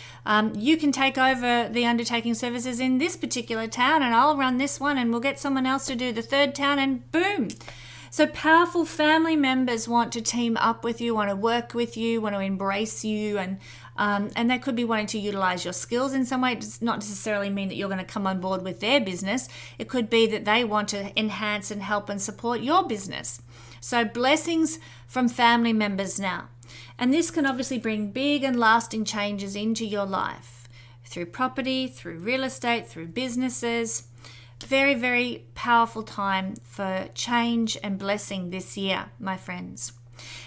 You can take over the undertaking services in this particular town and I'll run this one and we'll get someone else to do the 3rd town and boom. So powerful family members want to team up with you, want to work with you, want to embrace you, and they could be wanting to utilize your skills in some way. It does not necessarily mean that you're going to come on board with their business. It could be that they want to enhance and help and support your business. So blessings from family members now. And this can obviously bring big and lasting changes into your life through property, through real estate, through businesses. Very, very powerful time for change and blessing this year, my friends.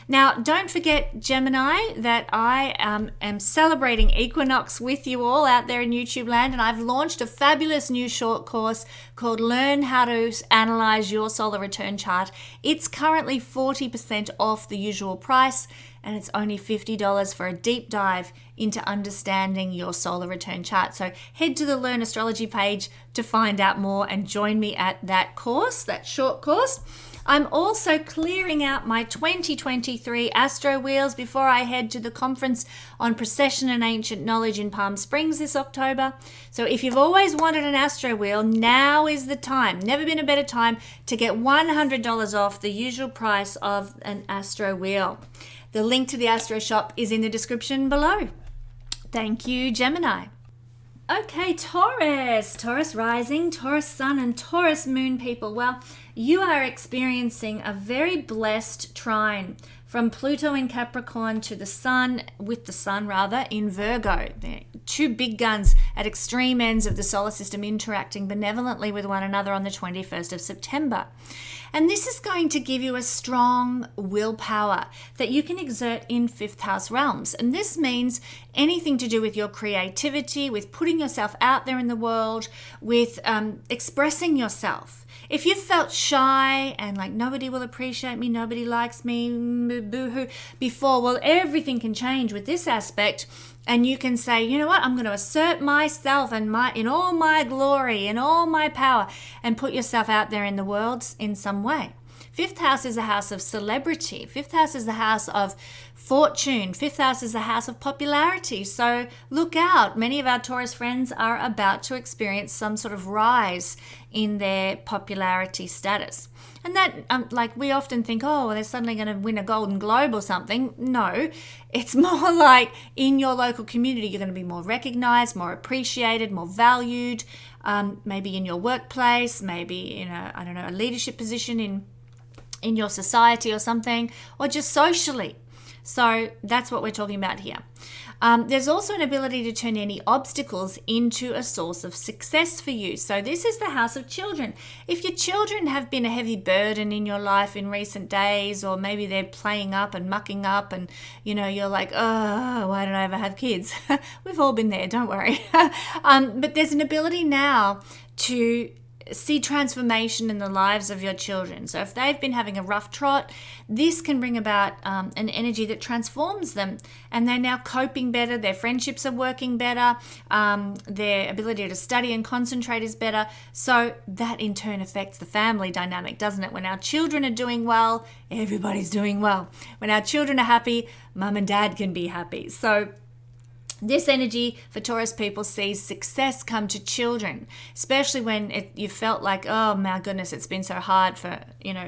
Now, don't forget, Gemini, that I am celebrating Equinox with you all out there in YouTube land, and I've launched a fabulous new short course called Learn How to Analyze Your Solar Return Chart. It's currently 40% off the usual price, and it's only $50 for a deep dive into understanding your solar return chart. So head to the Learn Astrology page to find out more and join me at that course, that short course. I'm also clearing out my 2023 Astro Wheels before I head to the conference on Precession and Ancient Knowledge in Palm Springs this October. So if you've always wanted an Astro Wheel, now is the time. Never been a better time to get $100 off the usual price of an Astro Wheel. The link to the Astro Shop is in the description below. Thank you, Gemini. Okay, Taurus rising, Taurus sun, and Taurus moon people. Well, you are experiencing a very blessed trine from Pluto in Capricorn to the sun, in Virgo. They're 2 big guns at extreme ends of the solar system interacting benevolently with one another on the 21st of September. And this is going to give you a strong willpower that you can exert in 5th house realms. And this means anything to do with your creativity, with putting yourself out there in the world, with expressing yourself. If you felt shy and like nobody will appreciate me, nobody likes me, boo-hoo, before, well, everything can change with this aspect. And you can say, you know what, I'm going to assert myself and in all my glory, in all my power, and put yourself out there in the world in some way. 5th house is a house of celebrity. 5th house is the house of fortune. 5th house is the house of popularity. So look out. Many of our Taurus friends are about to experience some sort of rise in their popularity status. And that, like we often think, oh, they're suddenly going to win a Golden Globe or something. No, it's more like in your local community, you're going to be more recognized, more appreciated, more valued, maybe in your workplace, maybe in a leadership position in your society or something, or just socially. So that's what we're talking about here. There's also an ability to turn any obstacles into a source of success for you. So this is the house of children. If your children have been a heavy burden in your life in recent days, or maybe they're playing up and mucking up and, you're like, oh, why did I ever have kids? We've all been there, don't worry. But there's an ability now to see transformation in the lives of your children. So if they've been having a rough trot, this can bring about an energy that transforms them, and they're now coping better, their friendships are working better, their ability to study and concentrate is better. So that in turn affects the family dynamic, doesn't it? When our children are doing well, everybody's doing well. When our children are happy, mum and dad can be happy. So this energy for Taurus people sees success come to children, especially when you felt like, oh my goodness, it's been so hard for,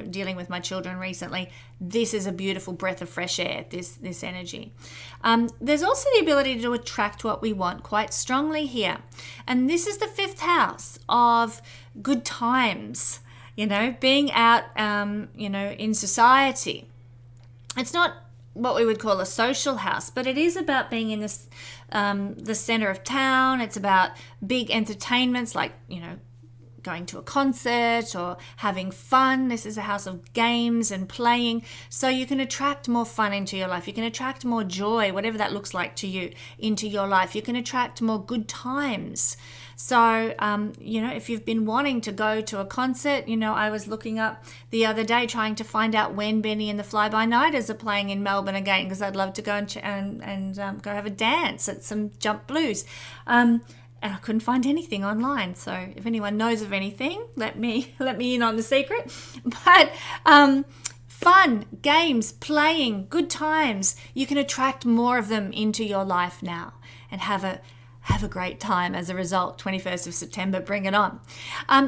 dealing with my children recently. This is a beautiful breath of fresh air, this energy. There's also the ability to attract what we want quite strongly here. And this is the 5th house of good times. being out, in society. It's not what we would call a social house, but it is about being in this, the center of town. It's about big entertainments like, going to a concert or having fun. This is a house of games and playing. So you can attract more fun into your life. You can attract more joy, whatever that looks like to you, into your life. You can attract more good times. So, if you've been wanting to go to a concert, I was looking up the other day trying to find out when Benny and the Fly-By-Nighters are playing in Melbourne again, because I'd love to go and go have a dance at some jump blues. And I couldn't find anything online. So if anyone knows of anything, let me in on the secret. But fun, games, playing, good times, you can attract more of them into your life now and have a great time as a result. 21st of September, bring it on.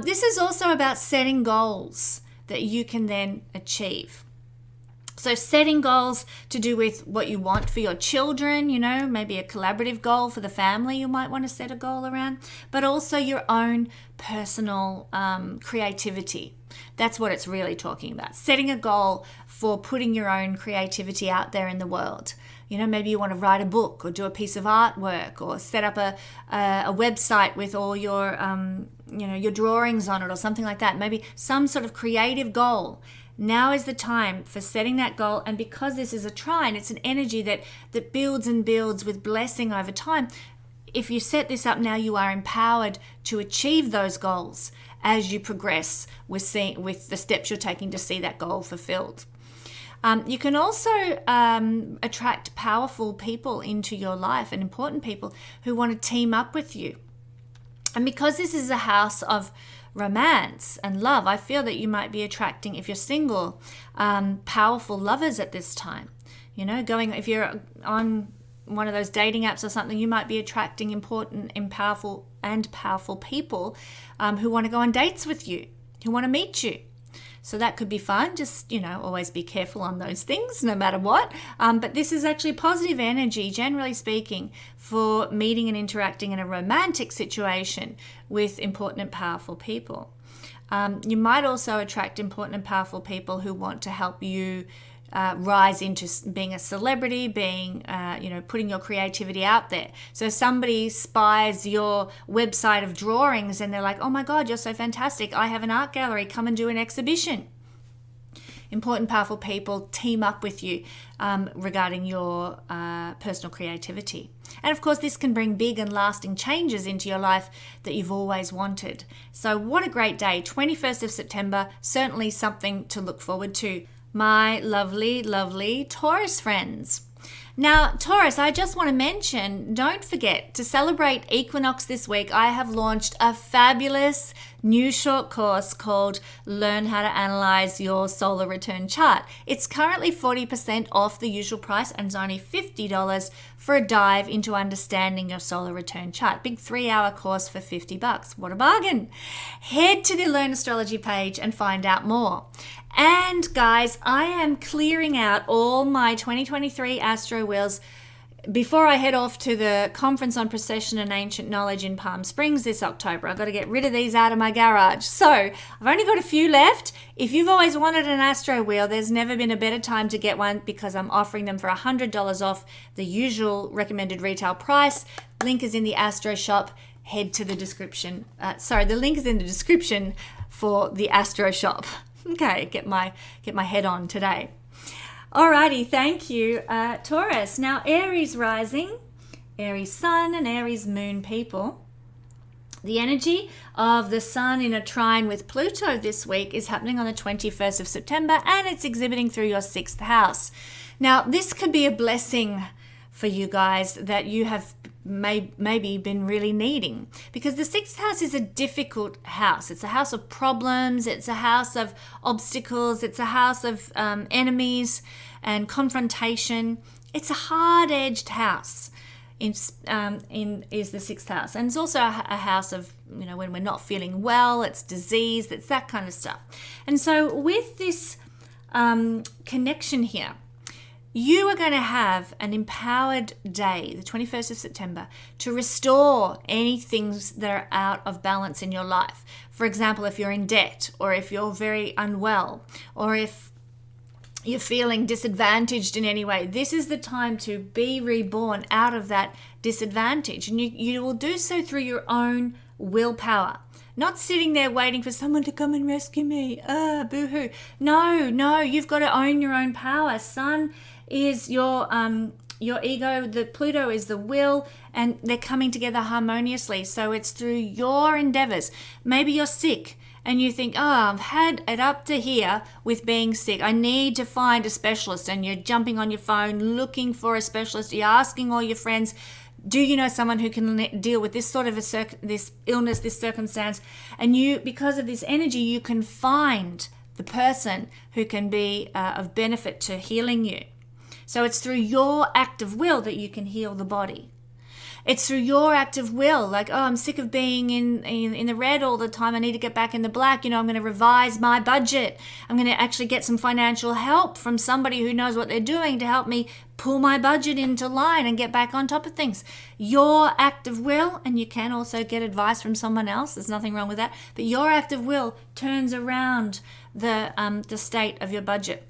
This is also about setting goals that you can then achieve. So setting goals to do with what you want for your children, maybe a collaborative goal for the family you might want to set a goal around, but also your own personal creativity. That's what it's really talking about. Setting a goal for putting your own creativity out there in the world. Maybe you want to write a book or do a piece of artwork or set up a website with all your, your drawings on it or something like that. Maybe some sort of creative goal. Now is the time for setting that goal. And because this is a trine, it's an energy that builds and builds with blessing over time. If you set this up now, you are empowered to achieve those goals as you progress with the steps you're taking to see that goal fulfilled. You can also attract powerful people into your life and important people who want to team up with you. And because this is a house of romance and love, I feel that you might be attracting, if you're single, powerful lovers at this time. If you're on one of those dating apps or something, you might be attracting important and powerful people who want to go on dates with you, who want to meet you. So that could be fun. Just, always be careful on those things, no matter what. But this is actually positive energy, generally speaking, for meeting and interacting in a romantic situation with important and powerful people. You might also attract important and powerful people who want to help you rise into being a celebrity, putting your creativity out there. So somebody spies your website of drawings and they're like, oh my God, you're so fantastic. I have an art gallery. Come and do an exhibition. Important, powerful people team up with you regarding your personal creativity. And of course, this can bring big and lasting changes into your life that you've always wanted. So what a great day. 21st of September, certainly something to look forward to. My lovely, lovely Taurus friends. Now, Taurus, I just want to mention, don't forget to celebrate Equinox this week. I have launched a fabulous new short course called Learn How to Analyze Your Solar Return Chart. It's currently 40% off the usual price and it's only $50 for a dive into understanding your solar return chart. Big 3-hour course for $50. What a bargain. Head to the Learn Astrology page and find out more. And guys, I am clearing out all my 2023 Astro Wheels before I head off to the Conference on Precession and Ancient Knowledge in Palm Springs this October. I've got to get rid of these out of my garage. So I've only got a few left. If you've always wanted an Astro Wheel, there's never been a better time to get one because I'm offering them for $100 off the usual recommended retail price. Link is in the Astro Shop. Head to the description. The link is in the description for the Astro Shop. Okay, get my head on today. Alrighty, thank you, Taurus. Now, Aries rising, Aries sun, and Aries moon people. The energy of the sun in a trine with Pluto this week is happening on the 21st of September, and it's exhibiting through your 6th house. Now, this could be a blessing for you guys that you have maybe been really needing, because the 6th house is a difficult house. It's a house of problems. It's a house of obstacles. It's a house of enemies and confrontation. It's a hard-edged house. Is the 6th house, and it's also a house of when we're not feeling well. It's disease. It's that kind of stuff. And so with this connection here, you are going to have an empowered day, the 21st of September, to restore any things that are out of balance in your life. For example, if you're in debt, or if you're very unwell, or if you're feeling disadvantaged in any way, this is the time to be reborn out of that disadvantage. And you will do so through your own willpower. Not sitting there waiting for someone to come and rescue me. Boo-hoo. No, you've got to own your own power. Sun is your ego, the Pluto is the will, and they're coming together harmoniously. So it's through your endeavors. Maybe you're sick and you think, I've had it up to here with being sick. I need to find a specialist. And you're jumping on your phone looking for a specialist. You're asking all your friends, do you know someone who can deal with this sort of this illness, this circumstance? And you, because of this energy, you can find the person who can be of benefit to healing you. So it's through your act of will that you can heal the body. It's through your act of will, like, I'm sick of being in the red all the time. I need to get back in the black. I'm going to revise my budget. I'm going to actually get some financial help from somebody who knows what they're doing to help me pull my budget into line and get back on top of things. Your act of will, and you can also get advice from someone else. There's nothing wrong with that. But your act of will turns around the state of your budget.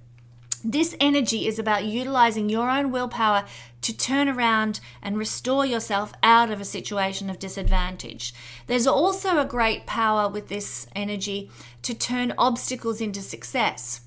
This energy is about utilizing your own willpower to turn around and restore yourself out of a situation of disadvantage. There's also a great power with this energy to turn obstacles into success.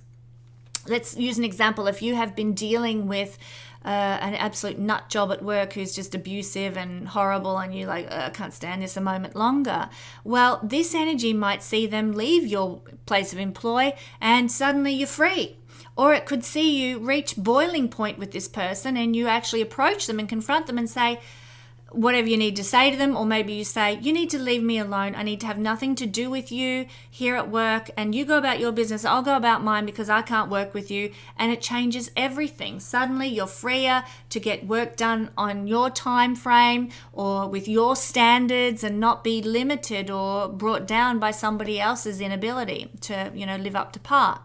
Let's use an example. If you have been dealing with an absolute nut job at work who's just abusive and horrible, and you're like, I can't stand this a moment longer. Well, this energy might see them leave your place of employ and suddenly you're free. Or it could see you reach boiling point with this person and you actually approach them and confront them and say whatever you need to say to them. Or maybe you say, you need to leave me alone. I need to have nothing to do with you here at work, and you go about your business. I'll go about mine because I can't work with you. And it changes everything. Suddenly you're freer to get work done on your time frame or with your standards and not be limited or brought down by somebody else's inability to, live up to par.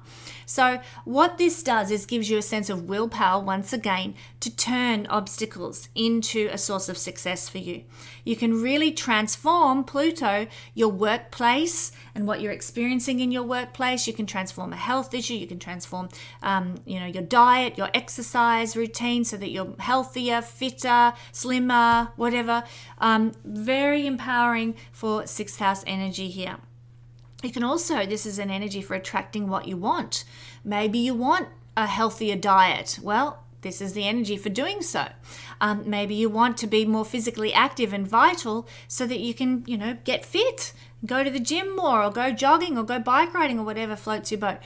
So what this does is gives you a sense of willpower once again to turn obstacles into a source of success for you. You can really transform, Pluto, your workplace and what you're experiencing in your workplace. You can transform a health issue. You can transform, your diet, your exercise routine so that you're healthier, fitter, slimmer, whatever. Very empowering for sixth house energy here. You can also, this is an energy for attracting what you want. Maybe you want a healthier diet. Well, this is the energy for doing so. Maybe you want to be more physically active and vital so that you can, get fit, go to the gym more, or go jogging, or go bike riding, or whatever floats your boat.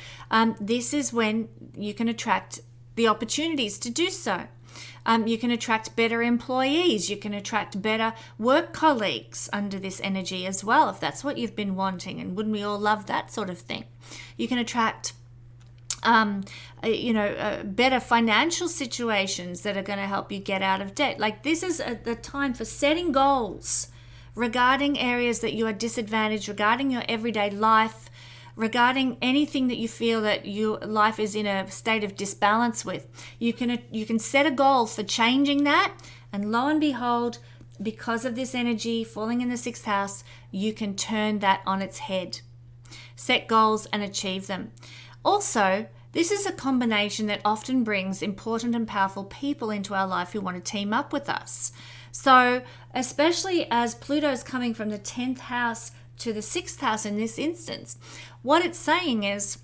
This is when you can attract the opportunities to do so. You can attract better employees. You can attract better work colleagues under this energy as well, if that's what you've been wanting. And wouldn't we all love that sort of thing? You can attract, better financial situations that are going to help you get out of debt. Like, this is the time for setting goals regarding areas that you are disadvantaged, regarding your everyday life, regarding anything that you feel that your life is in a state of disbalance with. You can set a goal for changing that, and lo and behold, because of this energy falling in the sixth house, you can turn that on its head. Set goals and achieve them. Also, this is a combination that often brings important and powerful people into our life who want to team up with us. So, especially as Pluto's coming from the 10th house to the sixth house in this instance, what it's saying is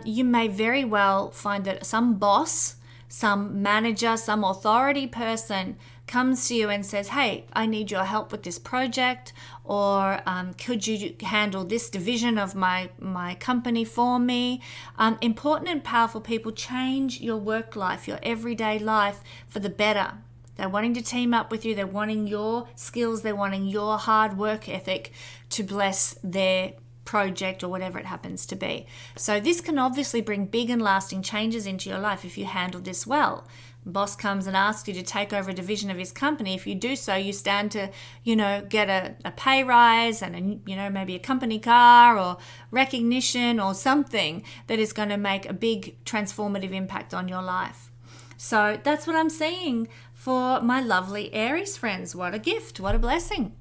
you may very well find that some boss, some manager, some authority person comes to you and says, hey, I need your help with this project, or could you handle this division of my company for me? Important and powerful people change your work life, your everyday life for the better. They're wanting to team up with you. They're wanting your skills. They're wanting your hard work ethic to bless their project or whatever it happens to be. So this can obviously bring big and lasting changes into your life if you handle this well. Boss comes and asks you to take over a division of his company. If you do so, you stand to, get a pay rise and, maybe a company car or recognition or something that is going to make a big transformative impact on your life. So that's what I'm seeing for my lovely Aries friends. What a gift, what a blessing.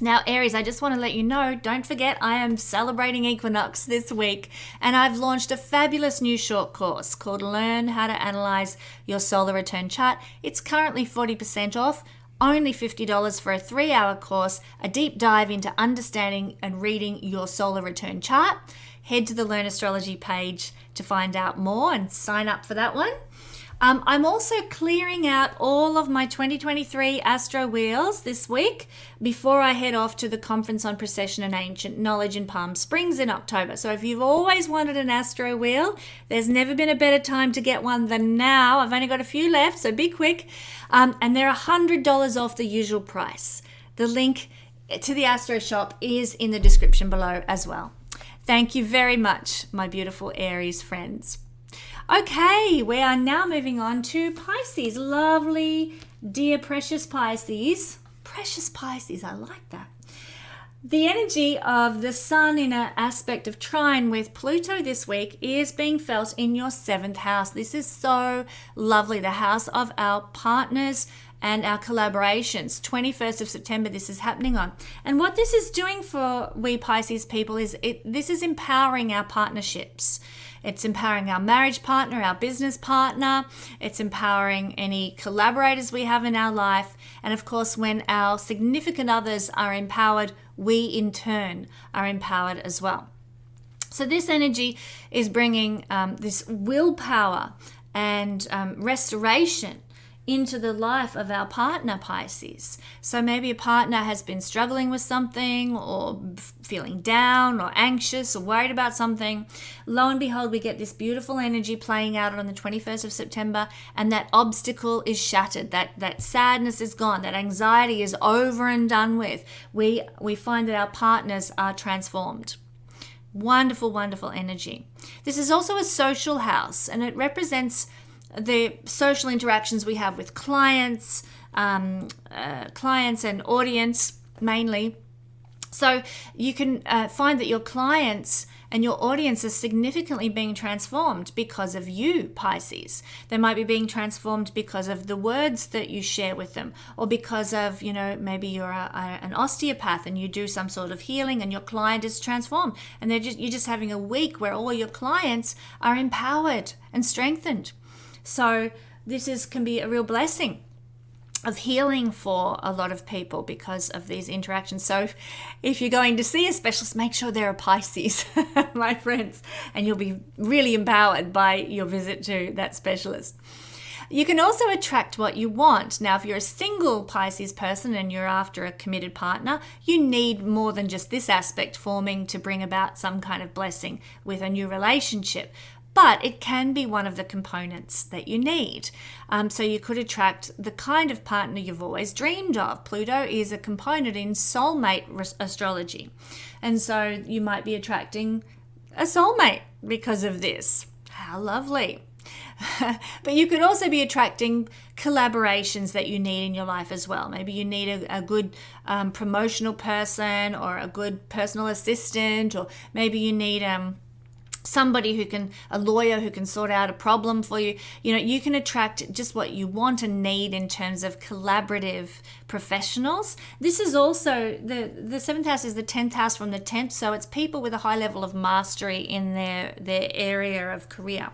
Now, Aries, I just want to let you know, don't forget I am celebrating Equinox this week, and I've launched a fabulous new short course called Learn How to Analyze Your Solar Return Chart. It's currently 40% off, only $50 for a 3-hour course, a deep dive into understanding and reading your solar return chart. Head to the Learn Astrology page to find out more and sign up for that one. I'm also clearing out all of my 2023 Astro Wheels this week before I head off to the Conference on Precession and Ancient Knowledge in Palm Springs in October. So if you've always wanted an Astro Wheel, there's never been a better time to get one than now. I've only got a few left, so be quick. And they're $100 off the usual price. The link to the Astro Shop is in the description below as well. Thank you very much, my beautiful Aries friends. Okay, we are now moving on to Pisces. Lovely, dear, precious Pisces. Precious Pisces, I like that. The energy of the sun in an aspect of trine with Pluto this week is being felt in your 7th house. This is so lovely, the house of our partners and our collaborations. 21st of September this is happening on. And what this is doing for we Pisces people is this is empowering our partnerships. It's empowering our marriage partner, our business partner. It's empowering any collaborators we have in our life. And of course, when our significant others are empowered, we in turn are empowered as well. So this energy is bringing this willpower and restoration into the life of our partner, Pisces. So maybe a partner has been struggling with something or feeling down or anxious or worried about something. Lo and behold, we get this beautiful energy playing out on the 21st of September, and that obstacle is shattered. That sadness is gone. That anxiety is over and done with. We find that our partners are transformed. Wonderful, wonderful energy. This is also a social house, and it represents the social interactions we have with clients and audience mainly. So you can find that your clients and your audience is significantly being transformed because of you, Pisces. They might be being transformed because of the words that you share with them, or because of, maybe you're an osteopath and you do some sort of healing and your client is transformed. And you're just having a week where all your clients are empowered and strengthened. So this can be a real blessing of healing for a lot of people because of these interactions. So if you're going to see a specialist, make sure they're a Pisces, my friends, and you'll be really empowered by your visit to that specialist. You can also attract what you want. Now, if you're a single Pisces person and you're after a committed partner, you need more than just this aspect forming to bring about some kind of blessing with a new relationship. But it can be one of the components that you need. So you could attract the kind of partner you've always dreamed of. Pluto is a component in soulmate astrology. And so you might be attracting a soulmate because of this. How lovely. But you could also be attracting collaborations that you need in your life as well. Maybe you need a good promotional person or a good personal assistant, or maybe you need somebody a lawyer who can sort out a problem for you. You can attract just what you want and need in terms of collaborative professionals. This is also, the 7th house is the 10th house from the 10th, so it's people with a high level of mastery in their area of career.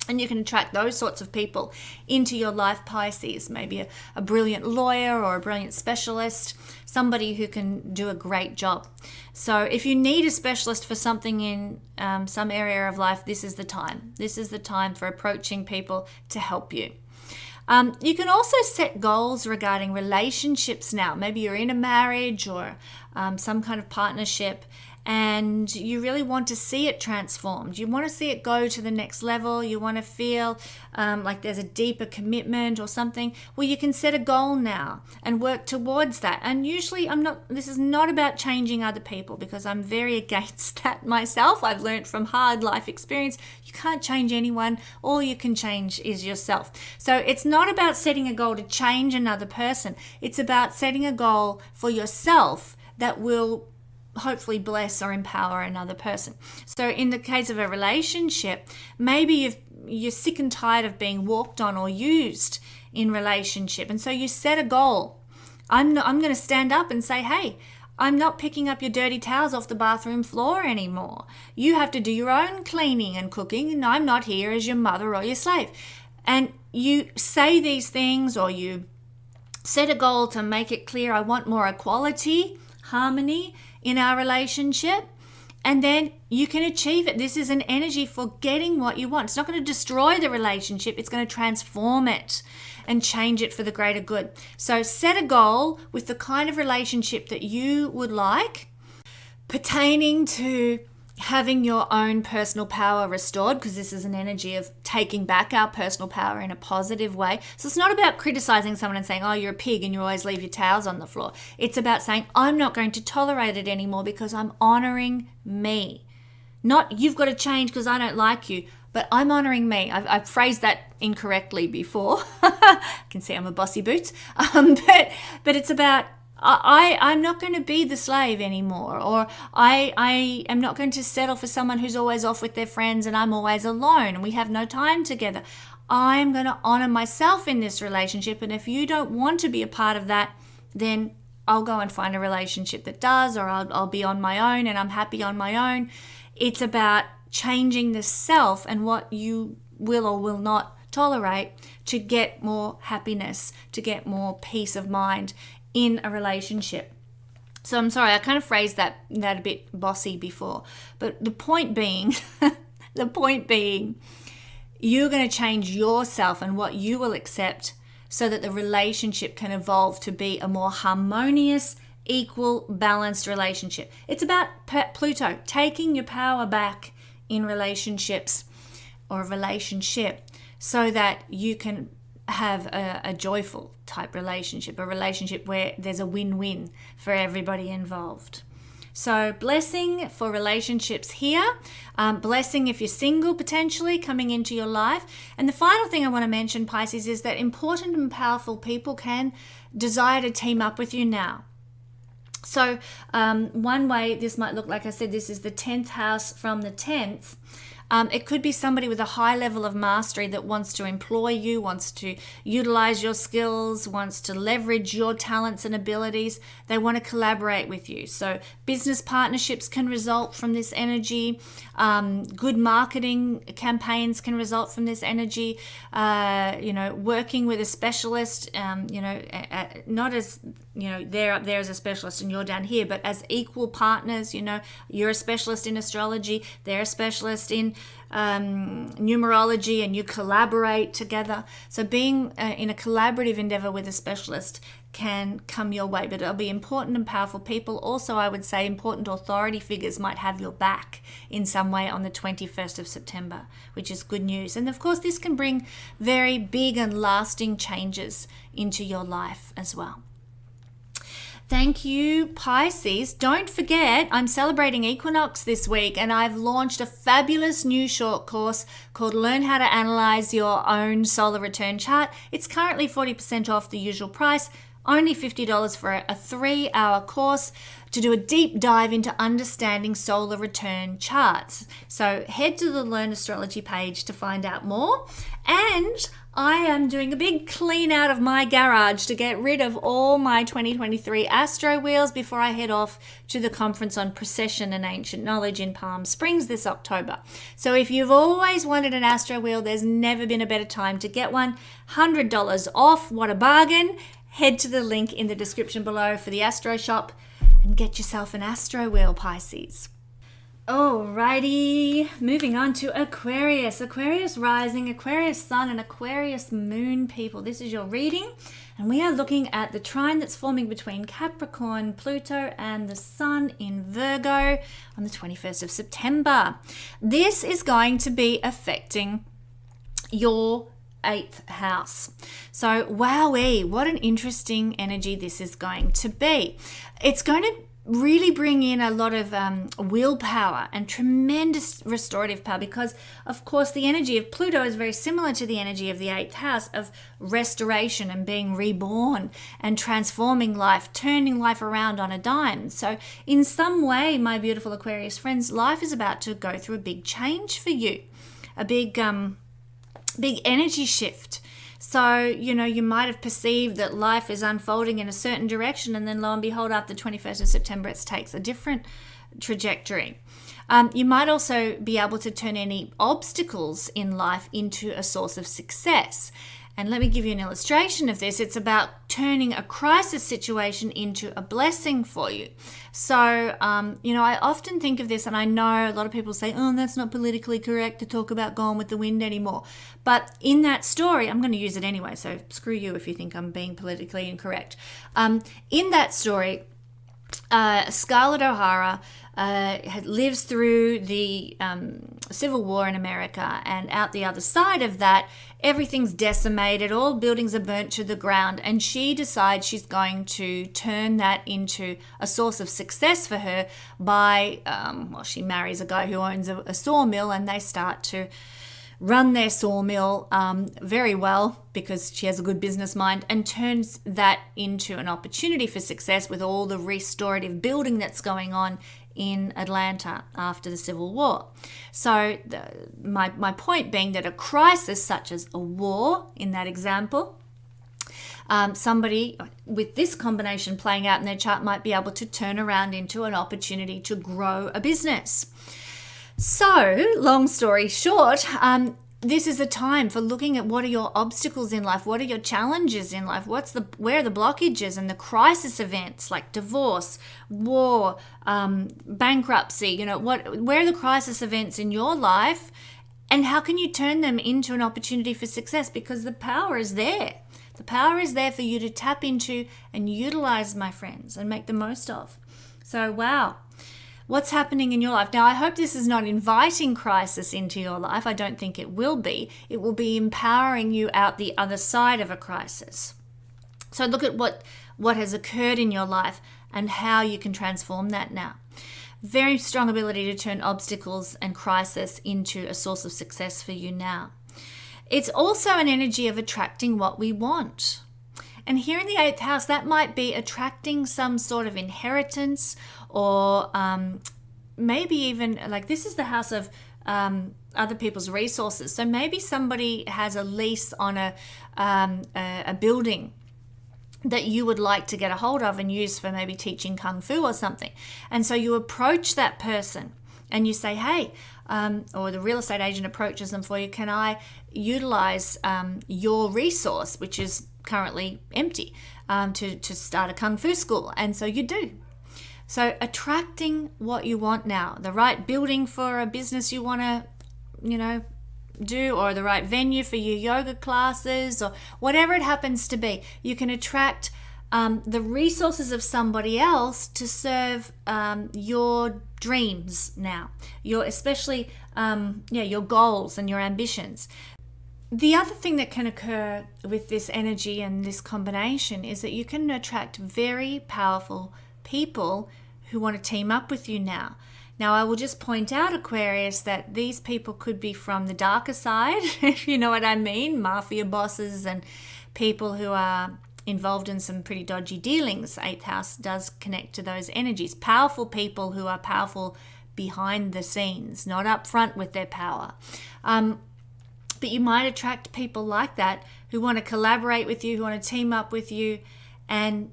And you can attract those sorts of people into your life, Pisces. Maybe a brilliant lawyer or a brilliant specialist, somebody who can do a great job. So if you need a specialist for something in some area of life, this is the time. This is the time for approaching people to help you. You can also set goals regarding relationships now. Maybe you're in a marriage or some kind of partnership, and you really want to see it transformed. You want to see it go to the next level. You want to feel like there's a deeper commitment or something. Well, you can set a goal now and work towards that. And usually this is not about changing other people, because I'm very against that myself. I've learned from hard life experience, you can't change anyone. All you can change is yourself. So it's not about setting a goal to change another person. It's about setting a goal for yourself that will hopefully bless or empower another person. So in the case of a relationship, maybe you're sick and tired of being walked on or used in relationship, and so you set a goal. I'm going to stand up and say, hey, I'm not picking up your dirty towels off the bathroom floor anymore. You have to do your own cleaning and cooking, and I'm not here as your mother or your slave. And you say these things, or you set a goal to make it clear, I want more equality, harmony in our relationship, and then you can achieve it. This is an energy for getting what you want. It's not going to destroy the relationship. It's going to transform it and change it for the greater good. So set a goal with the kind of relationship that you would like, pertaining to having your own personal power restored, because this is an energy of taking back our personal power in a positive way. So it's not about criticizing someone and saying, oh, you're a pig and you always leave your towels on the floor. It's about saying, I'm not going to tolerate it anymore because I'm honoring me. Not you've got to change because I don't like you, but I'm honoring me. I've phrased that incorrectly before. I can see I'm a bossy boots. But it's about, I'm not going to be the slave anymore, or I am not going to settle for someone who's always off with their friends and I'm always alone and we have no time together. I'm going to honor myself in this relationship, and if you don't want to be a part of that, then I'll go and find a relationship that does, or I'll be on my own and I'm happy on my own. It's about changing the self and what you will or will not tolerate to get more happiness, to get more peace of mind in a relationship. So I'm sorry, I kind of phrased that a bit bossy before, but the point being, you're going to change yourself and what you will accept so that the relationship can evolve to be a more harmonious, equal, balanced relationship. It's about Pluto taking your power back in relationships or a relationship so that you can have a joyful type relationship, a relationship where there's a win-win for everybody involved. So blessing for relationships here, blessing if you're single potentially coming into your life. And the final thing I want to mention, Pisces, is that important and powerful people can desire to team up with you now. So one way this might look, like I said, this is the 10th house from the 10th. It could be somebody with a high level of mastery that wants to employ you, wants to utilize your skills, wants to leverage your talents and abilities. They want to collaborate with you. So business partnerships can result from this energy. Good marketing campaigns can result from this energy. Working with a specialist, not as, they're up there as a specialist and you're down here, but as equal partners. You're a specialist in astrology, they're a specialist in numerology, and you collaborate together. So being in a collaborative endeavor with a specialist can come your way, but it'll be important and powerful people. Also, I would say important authority figures might have your back in some way on the 21st of September, which is good news. And of course, this can bring very big and lasting changes into your life as well. Thank you, Pisces. Don't forget, I'm celebrating Equinox this week, and I've launched a fabulous new short course called Learn How to Analyze Your Own Solar Return Chart. It's currently 40% off the usual price, only $50 for a 3-hour course to do a deep dive into understanding solar return charts. So head to the Learn Astrology page to find out more. And I am doing a big clean out of my garage to get rid of all my 2023 Astro Wheels before I head off to the conference on Precession and Ancient Knowledge in Palm Springs this October. So if you've always wanted an Astro Wheel, there's never been a better time to get one. $100 off, what a bargain. Head to the link in the description below for the Astro Shop and get yourself an Astro Wheel, Pisces. Alrighty, moving on to Aquarius. Aquarius rising, Aquarius sun, and Aquarius moon, people. This is your reading, and we are looking at the trine that's forming between Capricorn, Pluto, and the sun in Virgo on the 21st of September. This is going to be affecting your 8th house. So wowee, what an interesting energy this is going to be. It's going to really bring in a lot of willpower and tremendous restorative power, because of course the energy of Pluto is very similar to the energy of the 8th house of restoration and being reborn and transforming life, turning life around on a dime. So in some way, my beautiful Aquarius friends, life is about to go through a big change for you, a big energy shift. So, you might have perceived that life is unfolding in a certain direction, and then lo and behold, after the 21st of September, it takes a different trajectory. You might also be able to turn any obstacles in life into a source of success. And let me give you an illustration of this. It's about turning a crisis situation into a blessing for you. So, I often think of this, and I know a lot of people say, oh, that's not politically correct to talk about Gone with the Wind anymore. But in that story, I'm going to use it anyway, so screw you if you think I'm being politically incorrect. In that story, Scarlett O'Hara lives through the Civil War in America, and out the other side of that, everything's decimated, all buildings are burnt to the ground, and she decides she's going to turn that into a source of success for her by, she marries a guy who owns a sawmill, and they start to run their sawmill very well because she has a good business mind, and turns that into an opportunity for success with all the restorative building that's going on in Atlanta after the Civil War. So my point being that a crisis such as a war in that example, somebody with this combination playing out in their chart might be able to turn around into an opportunity to grow a business. So, long story short, this is a time for looking at what are your obstacles in life, what are your challenges in life, where are the blockages and the crisis events like divorce, war, bankruptcy, where are the crisis events in your life, and how can you turn them into an opportunity for success, because the power is there. The power is there for you to tap into and utilize, my friends, and make the most of. So, wow. What's happening in your life? Now, I hope this is not inviting crisis into your life. I don't think it will be. It will be empowering you out the other side of a crisis. So look at what has occurred in your life and how you can transform that now. Very strong ability to turn obstacles and crisis into a source of success for you now. It's also an energy of attracting what we want. And here in the 8th house, that might be attracting some sort of inheritance, or maybe even like this is the house of other people's resources. So maybe somebody has a lease on a building that you would like to get a hold of and use for maybe teaching Kung Fu or something. And so you approach that person and you say, hey, or the real estate agent approaches them for you, can I utilize your resource, which is currently empty, to start a Kung Fu school? And so you do. So attracting what you want now, the right building for a business you want to, do, or the right venue for your yoga classes, or whatever it happens to be. You can attract the resources of somebody else to serve your dreams now, especially your goals and your ambitions. The other thing that can occur with this energy and this combination is that you can attract very powerful people who want to team up with you now. Now, I will just point out, Aquarius, that these people could be from the darker side, if you know what I mean, mafia bosses and people who are involved in some pretty dodgy dealings. 8th house does connect to those energies. Powerful people who are powerful behind the scenes, not up front with their power. But you might attract people like that who want to collaborate with you, who want to team up with you and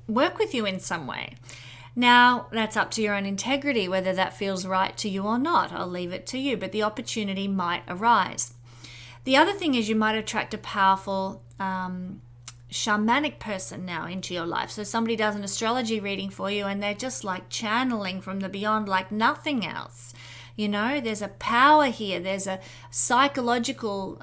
work with you in some way. Now, that's up to your own integrity, whether that feels right to you or not. I'll leave it to you, but the opportunity might arise. The other thing is you might attract a powerful shamanic person now into your life. So somebody does an astrology reading for you and they're just like channeling from the beyond like nothing else. There's a power here. There's a psychological,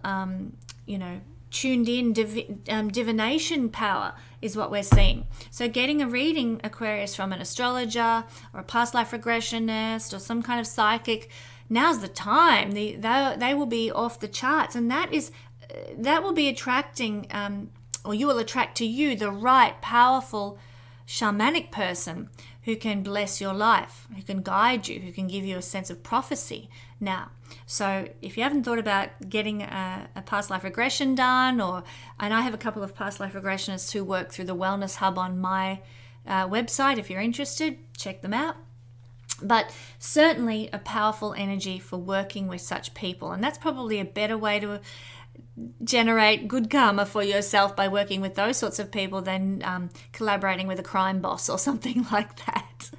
tuned in divination power is what we're seeing. So getting a reading, Aquarius, from an astrologer or a past life regressionist or some kind of psychic, now's the time. They will be off the charts, and that will be attracting, or you will attract to you the right powerful shamanic person who can bless your life, who can guide you, who can give you a sense of prophecy now. So if you haven't thought about getting a past life regression done, and I have a couple of past life regressionists who work through the Wellness Hub on my website. If you're interested, check them out. But certainly a powerful energy for working with such people. And that's probably a better way to generate good karma for yourself, by working with those sorts of people, than collaborating with a crime boss or something like that.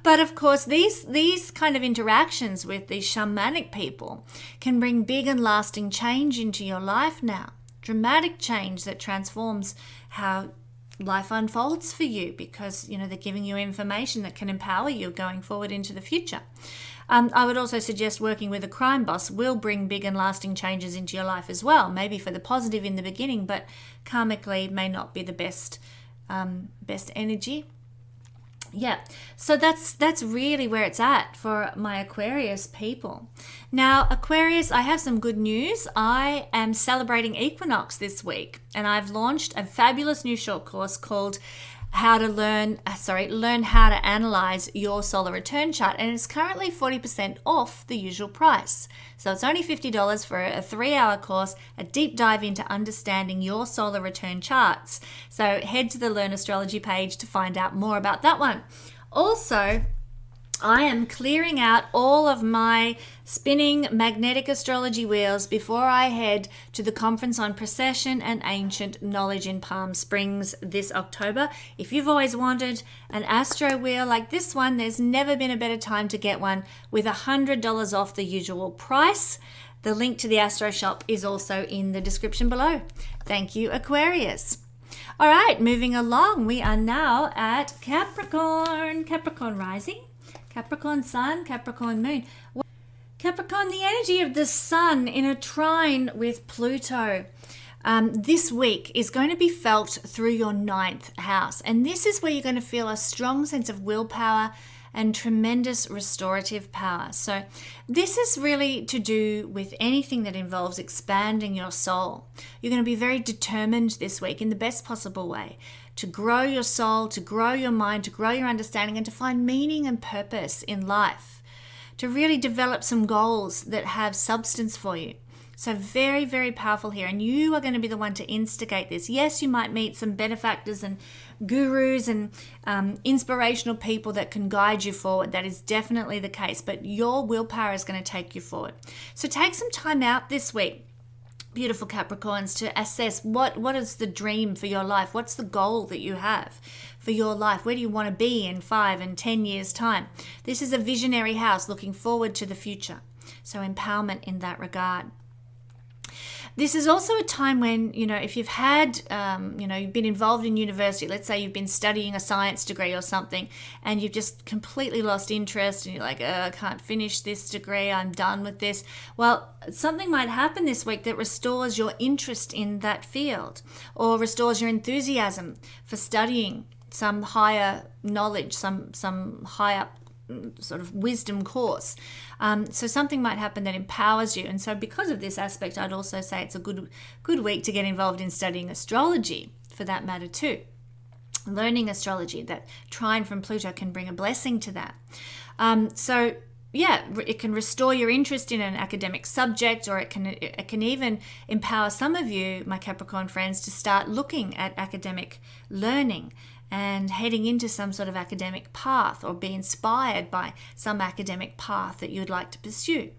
But of course, these kind of interactions with these shamanic people can bring big and lasting change into your life now. Dramatic change that transforms how life unfolds for you, because they're giving you information that can empower you going forward into the future. I would also suggest working with a crime boss will bring big and lasting changes into your life as well, maybe for the positive in the beginning, but karmically may not be the best energy. Yeah, so that's really where it's at for my Aquarius people. Now, Aquarius, I have some good news. I am celebrating Equinox this week, and I've launched a fabulous new short course called Learn How to Analyze Your Solar Return Chart, and it's currently 40% off the usual price. So it's only $50 for a 3-hour course, a deep dive into understanding your solar return charts. So head to the Learn Astrology page to find out more about that one. Also, I am clearing out all of my spinning magnetic astrology wheels before I head to the conference on precession and ancient knowledge in Palm Springs this October. If you've always wanted an astro wheel like this one, there's never been a better time to get one with $100 off the usual price. The link to the Astro Shop is also in the description below. Thank you, Aquarius. All right, moving along, we are now at Capricorn. Capricorn rising, Capricorn sun, Capricorn moon. Capricorn, the energy of the sun in a trine with Pluto this week is going to be felt through your 9th house. And this is where you're going to feel a strong sense of willpower and tremendous restorative power. So this is really to do with anything that involves expanding your soul. You're going to be very determined this week in the best possible way to grow your soul, to grow your mind, to grow your understanding, and to find meaning and purpose in life, to really develop some goals that have substance for you. So very, very powerful here. And you are going to be the one to instigate this. Yes, you might meet some benefactors and gurus and inspirational people that can guide you forward. That is definitely the case. But your willpower is going to take you forward. So take some time out this week, beautiful Capricorns, to assess what is the dream for your life? What's the goal that you have for your life? Where do you want to be in 5 and 10 years' time? This is a visionary house looking forward to the future. So empowerment in that regard. This is also a time when, if you've had, you've been involved in university, let's say you've been studying a science degree or something, and you've just completely lost interest and you're like, I can't finish this degree, I'm done with this. Well, something might happen this week that restores your interest in that field, or restores your enthusiasm for studying some higher knowledge, some higher sort of wisdom course. So something might happen that empowers you. And so because of this aspect, I'd also say it's a good week to get involved in studying astrology, for that matter too. Learning astrology, that trine from Pluto can bring a blessing to that. So yeah, it can restore your interest in an academic subject, or it can even empower some of you, my Capricorn friends, to start looking at academic learning and heading into some sort of academic path, or be inspired by some academic path that you'd like to pursue.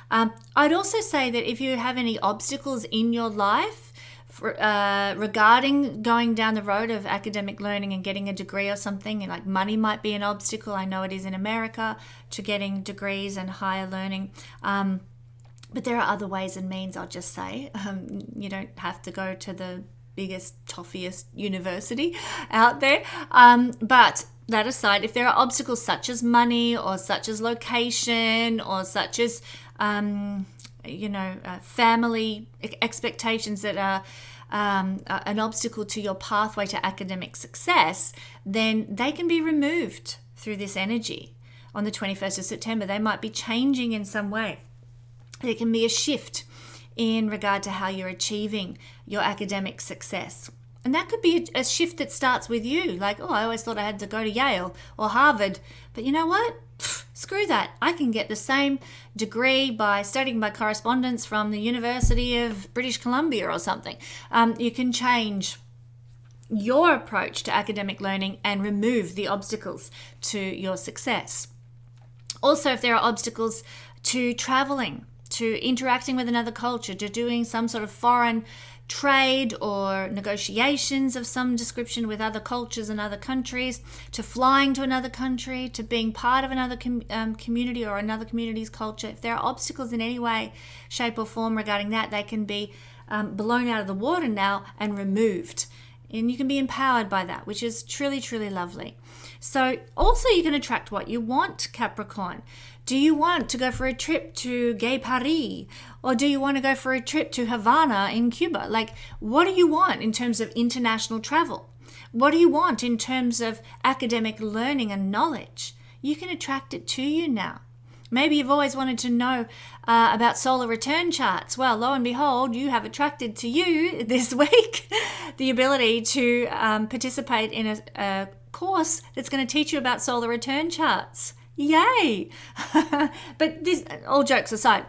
I'd also say that if you have any obstacles in your life regarding going down the road of academic learning and getting a degree or something, like money might be an obstacle. I know it is in America to getting degrees and higher learning. But there are other ways and means, I'll just say. You don't have to go to the biggest, toffiest university out there. But that aside, if there are obstacles such as money, or such as location, or such as, family expectations that are an obstacle to your pathway to academic success, then they can be removed through this energy. On the 21st of September, they might be changing in some way. There can be a shift in regard to how you're achieving your academic success. And that could be a shift that starts with you. Like, oh, I always thought I had to go to Yale or Harvard. But you know what? Screw that. I can get the same degree by studying by correspondence from the University of British Columbia or something. You can change your approach to academic learning and remove the obstacles to your success. Also, if there are obstacles to traveling, to interacting with another culture, to doing some sort of foreign trade or negotiations of some description with other cultures and other countries, to flying to another country, to being part of another community or another community's culture. If there are obstacles in any way, shape or form regarding that, they can be blown out of the water now and removed. And you can be empowered by that, which is truly, truly lovely. So also you can attract what you want, Capricorn. Do you want to go for a trip to Gay Paris? Or do you want to go for a trip to Havana in Cuba? Like, what do you want in terms of international travel? What do you want in terms of academic learning and knowledge? You can attract it to you now. Maybe you've always wanted to know about solar return charts. Well, lo and behold, you have attracted to you this week the ability to participate in a course that's going to teach you about solar return charts. Yay! But this, all jokes aside,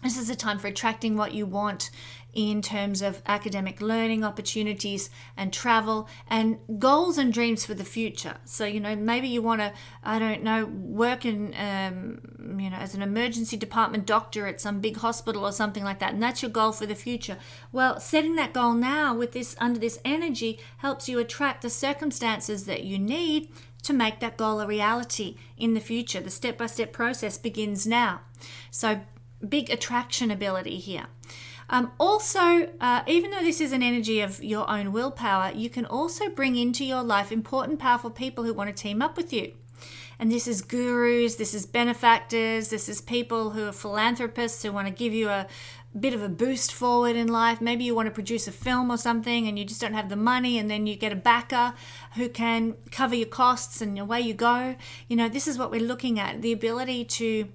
this is a time for attracting what you want in terms of academic learning opportunities and travel and goals and dreams for the future. So, you know, maybe you want to, I don't know, work in, as an emergency department doctor at some big hospital or something like that. And that's your goal for the future. Well, setting that goal now with this, under this energy, helps you attract the circumstances that you need to make that goal a reality in the future. The step-by-step process begins now. So big attraction ability here. Also, even though this is an energy of your own willpower, you can also bring into your life important, powerful people who want to team up with you. And this is gurus, this is benefactors, this is people who are philanthropists who want to give you a bit of a boost forward in life. Maybe you want to produce a film or something and you just don't have the money, and then you get a backer who can cover your costs and away you go. You know, this is what we're looking at, the ability to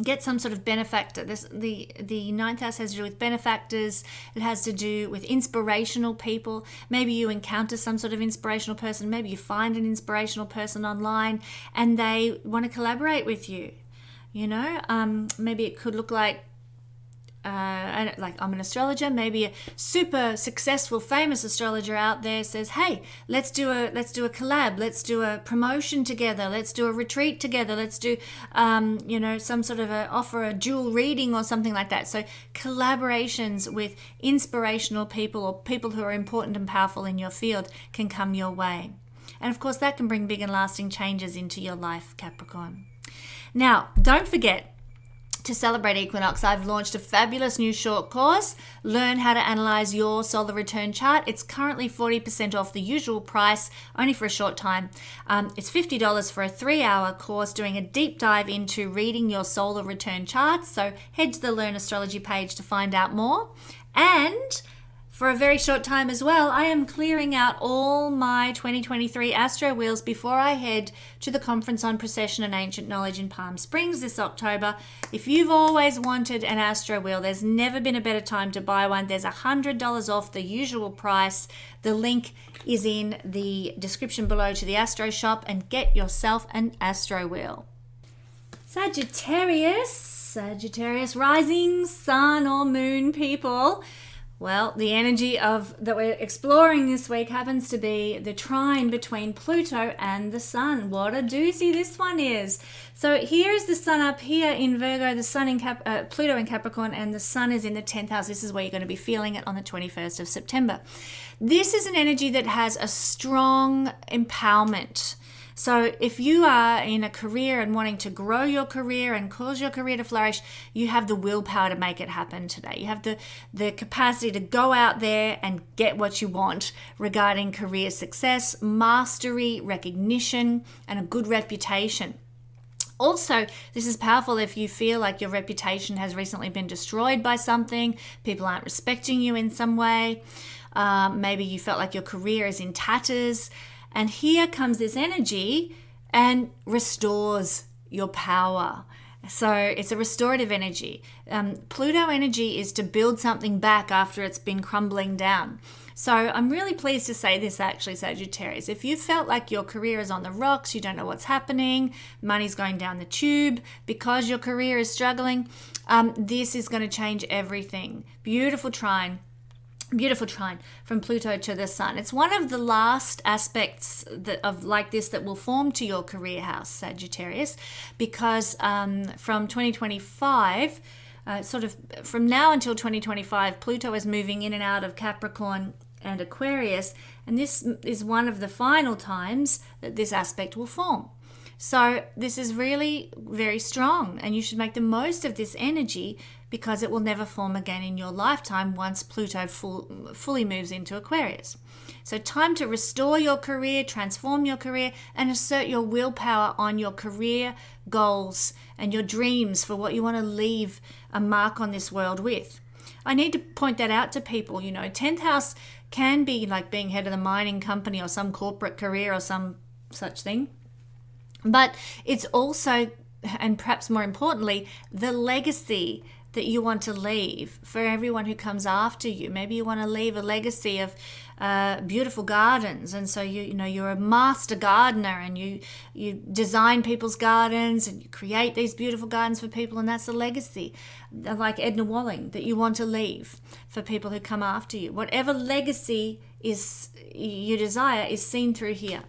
get some sort of benefactor. The ninth house has to do with benefactors. It has to do with inspirational people. Maybe you encounter some sort of inspirational person. Maybe you find an inspirational person online and they want to collaborate with you. You know, maybe it could look like I'm an astrologer. Maybe a super successful, famous astrologer out there says, "Hey, let's do a collab. Let's do a promotion together. Let's do a retreat together. Let's do, some sort of offer a dual reading or something like that." So collaborations with inspirational people or people who are important and powerful in your field can come your way, and of course that can bring big and lasting changes into your life, Capricorn. Now, don't forget, to celebrate Equinox, I've launched a fabulous new short course, Learn How to Analyze Your Solar Return Chart. It's currently 40% off the usual price, only for a short time. It's $50 for a 3-hour course doing a deep dive into reading your solar return charts. So head to the Learn Astrology page to find out more. And for a very short time as well, I am clearing out all my 2023 Astro Wheels before I head to the Conference on Precession and Ancient Knowledge in Palm Springs this October. If you've always wanted an Astro Wheel, there's never been a better time to buy one. There's $100 off the usual price. The link is in the description below to the Astro Shop, and get yourself an Astro Wheel. Sagittarius rising, sun or moon people. Well, the energy that we're exploring this week happens to be the trine between Pluto and the Sun. What a doozy this one is. So here is the Sun up here in Virgo, the Sun in Pluto in Capricorn, and the Sun is in the 10th house. This is where you're going to be feeling it on the 21st of September. This is an energy that has a strong empowerment. So if you are in a career and wanting to grow your career and cause your career to flourish, you have the willpower to make it happen today. You have the capacity to go out there and get what you want regarding career success, mastery, recognition, and a good reputation. Also, this is powerful if you feel like your reputation has recently been destroyed by something, people aren't respecting you in some way, maybe you felt like your career is in tatters. And here comes this energy and restores your power. So it's a restorative energy. Pluto energy is to build something back after it's been crumbling down. So I'm really pleased to say this actually, Sagittarius. If you felt like your career is on the rocks, you don't know what's happening, money's going down the tube because your career is struggling, this is going to change everything. Beautiful trine from Pluto to the Sun. It's one of the last aspects of like this that will form to your career house, Sagittarius, because from 2025, sort of from now until 2025, Pluto is moving in and out of Capricorn and Aquarius, and this is one of the final times that this aspect will form. So this is really very strong, and you should make the most of this energy because it will never form again in your lifetime once Pluto fully moves into Aquarius. So time to restore your career, transform your career, and assert your willpower on your career goals and your dreams for what you want to leave a mark on this world with. I need to point that out to people. 10th house can be like being head of the mining company or some corporate career or some such thing. But it's also, and perhaps more importantly, the legacy that you want to leave for everyone who comes after you. Maybe you want to leave a legacy of beautiful gardens, and so you're a master gardener, and you design people's gardens and you create these beautiful gardens for people, and that's the legacy, like Edna Walling, that you want to leave for people who come after you. Whatever legacy is you desire is seen through here.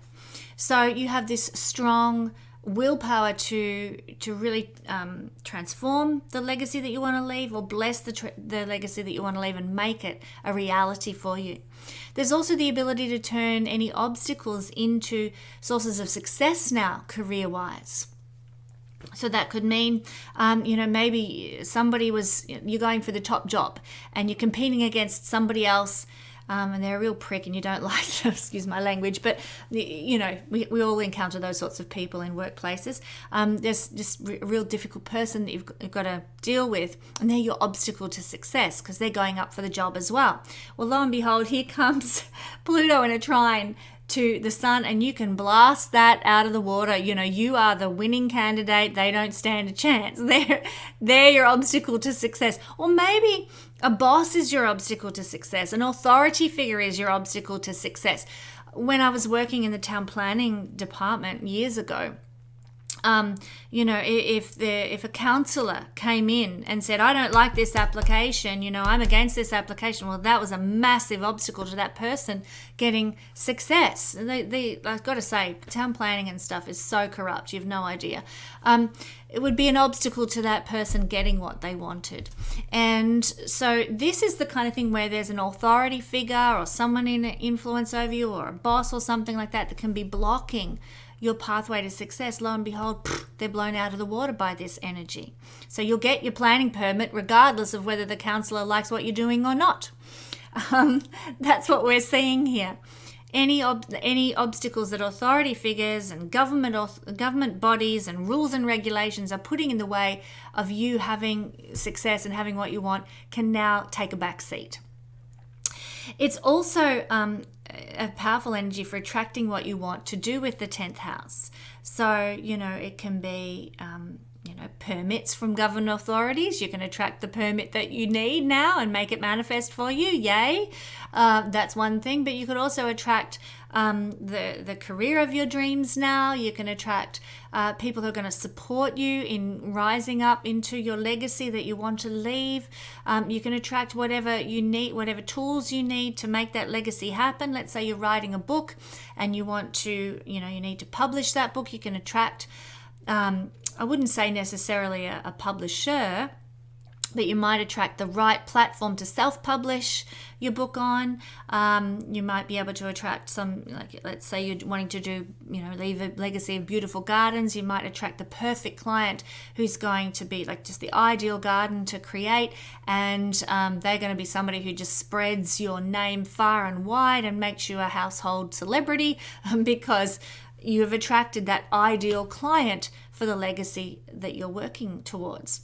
So you have this strong willpower to really transform the legacy that you want to leave, or bless the legacy that you want to leave and make it a reality for you. There's also the ability to turn any obstacles into sources of success now, career-wise. So that could mean, maybe you're going for the top job and you're competing against somebody else, and they're a real prick and you don't like them, excuse my language, but we all encounter those sorts of people in workplaces. There's just a real difficult person that you've got to deal with, and they're your obstacle to success because they're going up for the job as well. Well, lo and behold, here comes Pluto in a trine to the Sun, and you can blast that out of the water. You are the winning candidate. They don't stand a chance. They're your obstacle to success. Or maybe a boss is your obstacle to success. An authority figure is your obstacle to success. When I was working in the town planning department years ago, if a counsellor came in and said, I don't like this application, I'm against this application, well, that was a massive obstacle to that person getting success. I've got to say, town planning and stuff is so corrupt, you've no idea. It would be an obstacle to that person getting what they wanted. And so this is the kind of thing where there's an authority figure or someone in influence over you, or a boss or something like that can be blocking your pathway to success. Lo and behold, they're blown out of the water by this energy. So you'll get your planning permit regardless of whether the counsellor likes what you're doing or not. That's what we're seeing here. Any obstacles that authority figures and government bodies and rules and regulations are putting in the way of you having success and having what you want can now take a back seat. It's also a powerful energy for attracting what you want to do with the 10th house. So, it can be, permits from government authorities. You can attract the permit that you need now and make it manifest for you. Yay. That's one thing. But you could also attract the career of your dreams now. You can attract people who are going to support you in rising up into your legacy that you want to leave. You can attract whatever you need, whatever tools you need to make that legacy happen. Let's say you're writing a book and you want to, you need to publish that book. You can attract, I wouldn't say necessarily a publisher, but you might attract the right platform to self-publish your book on. You might be able to attract some, like, let's say you're wanting to do, leave a legacy of beautiful gardens. You might attract the perfect client who's going to be like just the ideal garden to create. And they're going to be somebody who just spreads your name far and wide and makes you a household celebrity because you have attracted that ideal client for the legacy that you're working towards.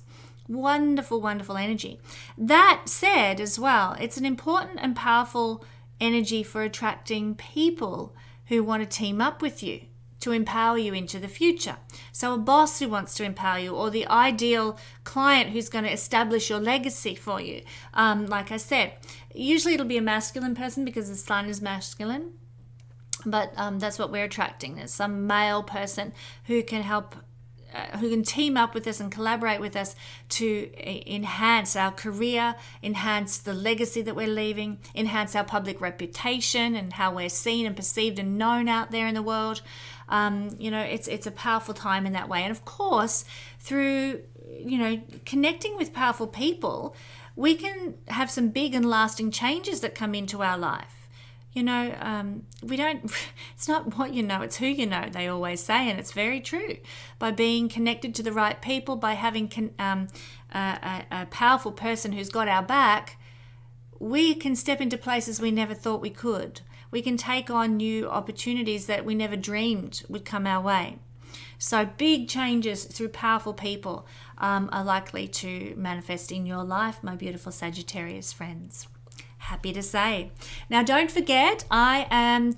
Wonderful, wonderful energy. That said, as well, it's an important and powerful energy for attracting people who want to team up with you to empower you into the future. So a boss who wants to empower you, or the ideal client who's going to establish your legacy for you. Like I said, usually it'll be a masculine person because the sun is masculine. But that's what we're attracting. There's some male person who can help, who can team up with us and collaborate with us to enhance our career, enhance the legacy that we're leaving, enhance our public reputation and how we're seen and perceived and known out there in the world. It's a powerful time in that way. And of course, through, connecting with powerful people, we can have some big and lasting changes that come into our life. It's not what you know, it's who you know, they always say, and it's very true. By being connected to the right people, by having a powerful person who's got our back, we can step into places we never thought we could. We can take on new opportunities that we never dreamed would come our way. So big changes through powerful people are likely to manifest in your life, my beautiful Sagittarius friends. Happy to say. Now, don't forget, I am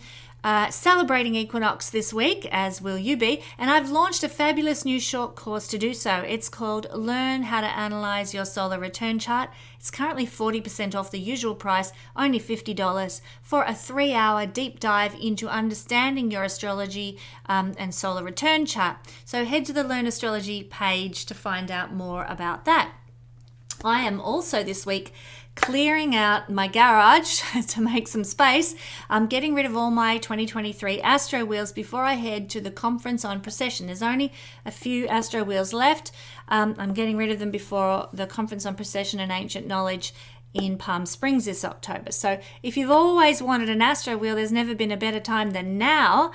celebrating Equinox this week, as will you be, and I've launched a fabulous new short course to do so. It's called Learn How to Analyze Your Solar Return Chart. It's currently 40% off the usual price, only $50, for a 3-hour deep dive into understanding your astrology and solar return chart. So head to the Learn Astrology page to find out more about that. I am also this week clearing out my garage to make some space. I'm getting rid of all my 2023 Astro Wheels before I head to the conference on precession. There's only a few Astro Wheels left. I'm getting rid of them before the conference on precession and ancient knowledge in Palm Springs this October. So if you've always wanted an Astro Wheel, there's never been a better time than now.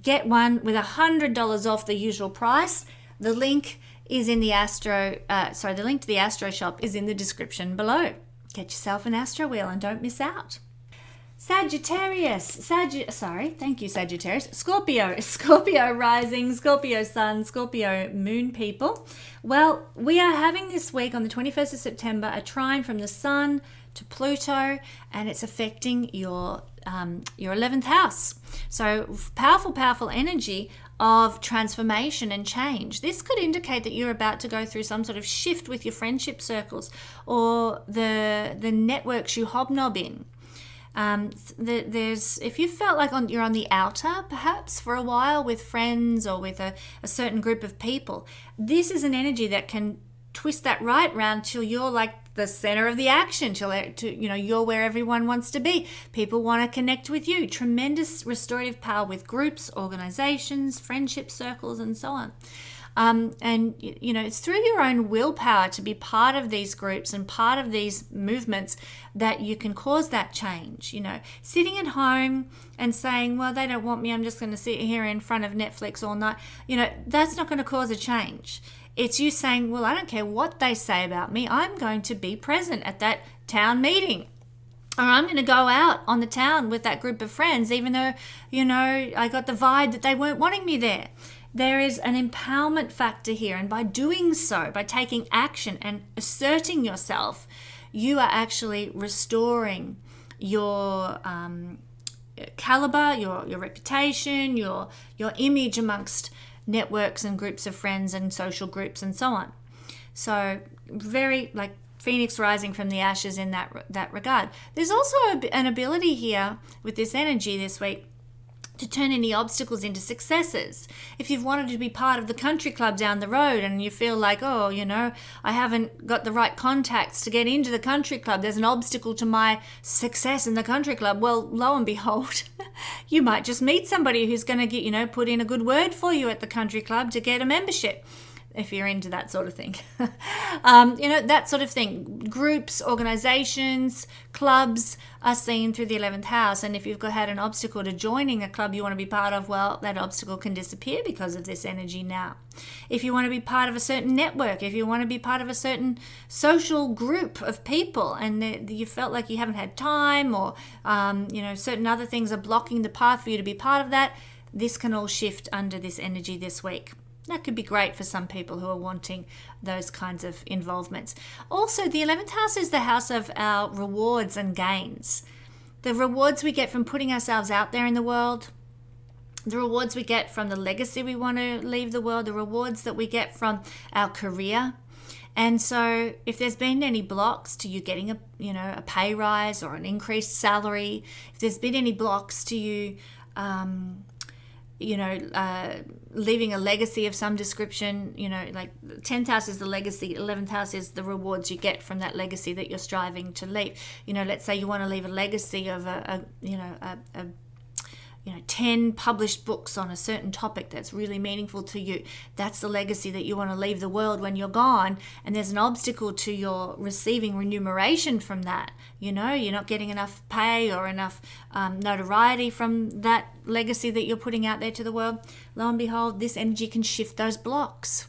Get one with $100 off the usual price. The link is in the the link to the Astro shop is in the description below. Get yourself an Astro Wheel and don't miss out. Sagittarius. Thank you, Sagittarius. Scorpio rising, Scorpio sun, Scorpio moon people. Well, we are having this week on the 21st of September a trine from the sun to Pluto, and it's affecting your 11th house. So powerful energy of transformation and change. This could indicate that you're about to go through some sort of shift with your friendship circles or the networks you hobnob in. If you felt like you're on the outer, perhaps for a while with friends or with a certain group of people, this is an energy that can twist that right round till you're like the center of the action, till you're where everyone wants to be. People want to connect with you. Tremendous restorative power with groups, organizations, friendship circles, and so on. It's through your own willpower to be part of these groups and part of these movements that you can cause that change. Sitting at home and saying, well, they don't want me, I'm just going to sit here in front of Netflix all night. That's not going to cause a change. It's you saying, well, I don't care what they say about me. I'm going to be present at that town meeting. Or I'm going to go out on the town with that group of friends, even though, I got the vibe that they weren't wanting me there. There is an empowerment factor here. And by doing so, by taking action and asserting yourself, you are actually restoring your caliber, your reputation, your image amongst networks and groups of friends and social groups and so on. So very like Phoenix rising from the ashes in that regard. There's also an ability here with this energy this week to turn any obstacles into successes. If you've wanted to be part of the country club down the road and you feel like, I haven't got the right contacts to get into the country club, there's an obstacle to my success in the country club. Well, lo and behold, you might just meet somebody who's going to put in a good word for you at the country club to get a membership. If you're into that sort of thing. That sort of thing. Groups, organizations, clubs are seen through the 11th house. And if you've had an obstacle to joining a club you want to be part of, well, that obstacle can disappear because of this energy now. If you want to be part of a certain network, if you want to be part of a certain social group of people and you felt like you haven't had time or, certain other things are blocking the path for you to be part of that, this can all shift under this energy this week. That could be great for some people who are wanting those kinds of involvements. Also, the 11th house is the house of our rewards and gains. The rewards we get from putting ourselves out there in the world, the rewards we get from the legacy we want to leave the world, the rewards that we get from our career. And so if there's been any blocks to you getting a pay rise or an increased salary, if there's been any blocks to you, leaving a legacy of some description, like 10th house is the legacy, 11th house is the rewards you get from that legacy that you're striving to leave. Let's say you want to leave a legacy of a 10 published books on a certain topic that's really meaningful to you. That's the legacy that you want to leave the world when you're gone, and there's an obstacle to your receiving remuneration from that. You're not getting enough pay or enough notoriety from that legacy that you're putting out there to the world. Lo and behold, this energy can shift those blocks.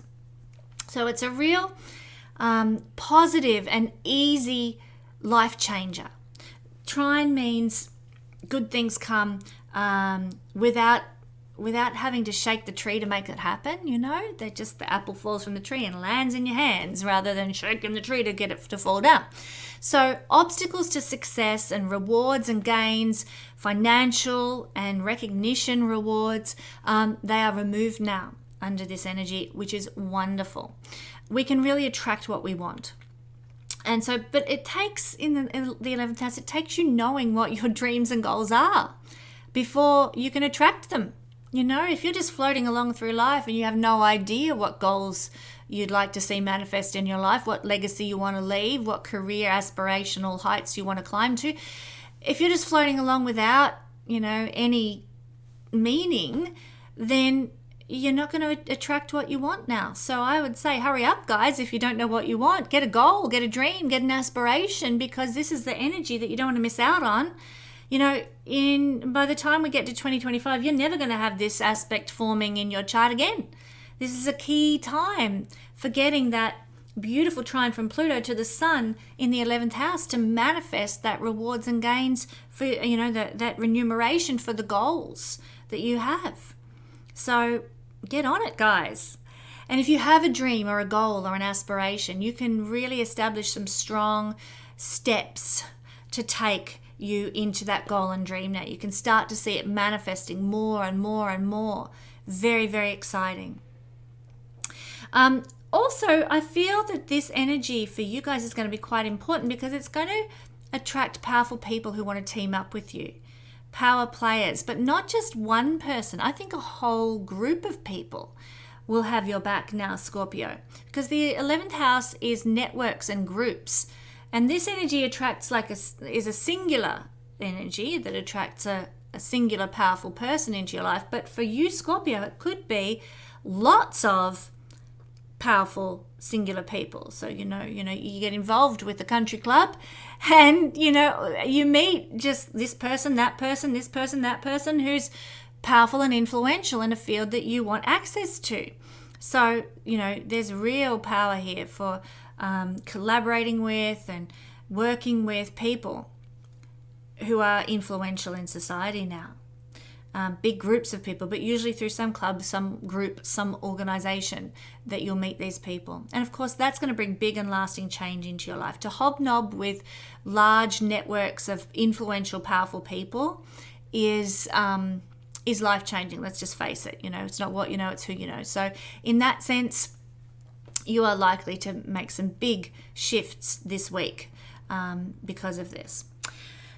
So it's a real positive and easy life changer. Trine means good things come without having to shake the tree to make it happen. The apple falls from the tree and lands in your hands rather than shaking the tree to get it to fall down. So obstacles to success and rewards and gains, financial and recognition rewards, they are removed now under this energy, which is wonderful. We can really attract what we want. And so, but it takes, in the 11th house, it takes you knowing what your dreams and goals are before you can attract them. If you're just floating along through life and you have no idea what goals you'd like to see manifest in your life, what legacy you want to leave, what career aspirational heights you want to climb to, if you're just floating along without, any meaning, then you're not going to attract what you want now. So I would say, hurry up, guys. If you don't know what you want, get a goal, get a dream, get an aspiration, because this is the energy that you don't want to miss out on. By the time we get to 2025, you're never going to have this aspect forming in your chart again. This is a key time for getting that beautiful trine from Pluto to the Sun in the 11th house to manifest that rewards and gains for, that remuneration for the goals that you have. So get on it, guys. And if you have a dream or a goal or an aspiration, you can really establish some strong steps to take you into that goal and dream now. You can start to see it manifesting more and more and more. Very, very exciting. Also, I feel that this energy for you guys is going to be quite important because it's going to attract powerful people who want to team up with you. Power players, but not just one person. I think a whole group of people will have your back now, Scorpio, because the 11th house is networks and groups. And this energy attracts is a singular energy that attracts a singular powerful person into your life. But for you, Scorpio, it could be lots of powerful singular people. So, you get involved with the country club and, you meet just this person, that person, this person, that person who's powerful and influential in a field that you want access to. So, there's real power here for collaborating with and working with people who are influential in society now. Big groups of people, but usually through some club, some group, some organization that you'll meet these people. And of course, that's going to bring big and lasting change into your life. To hobnob with large networks of influential, powerful people is life-changing. Let's just face it. It's not what you know, it's who you know. So in that sense, you are likely to make some big shifts this week because of this.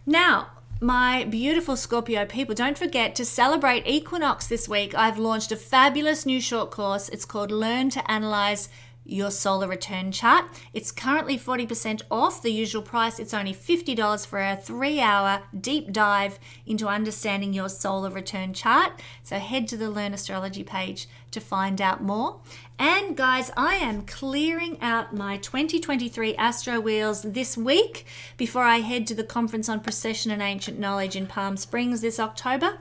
Now, my beautiful Scorpio people, don't forget to celebrate Equinox this week. I've launched a fabulous new short course. It's called Learn to Analyze Your Solar Return Chart. It's currently 40% off the usual price. It's only $50 for a 3-hour deep dive into understanding your solar return chart. So head to the Learn Astrology page to find out more. And guys, I am clearing out my 2023 Astro Wheels this week before I head to the Conference on Precession and Ancient Knowledge in Palm Springs this October.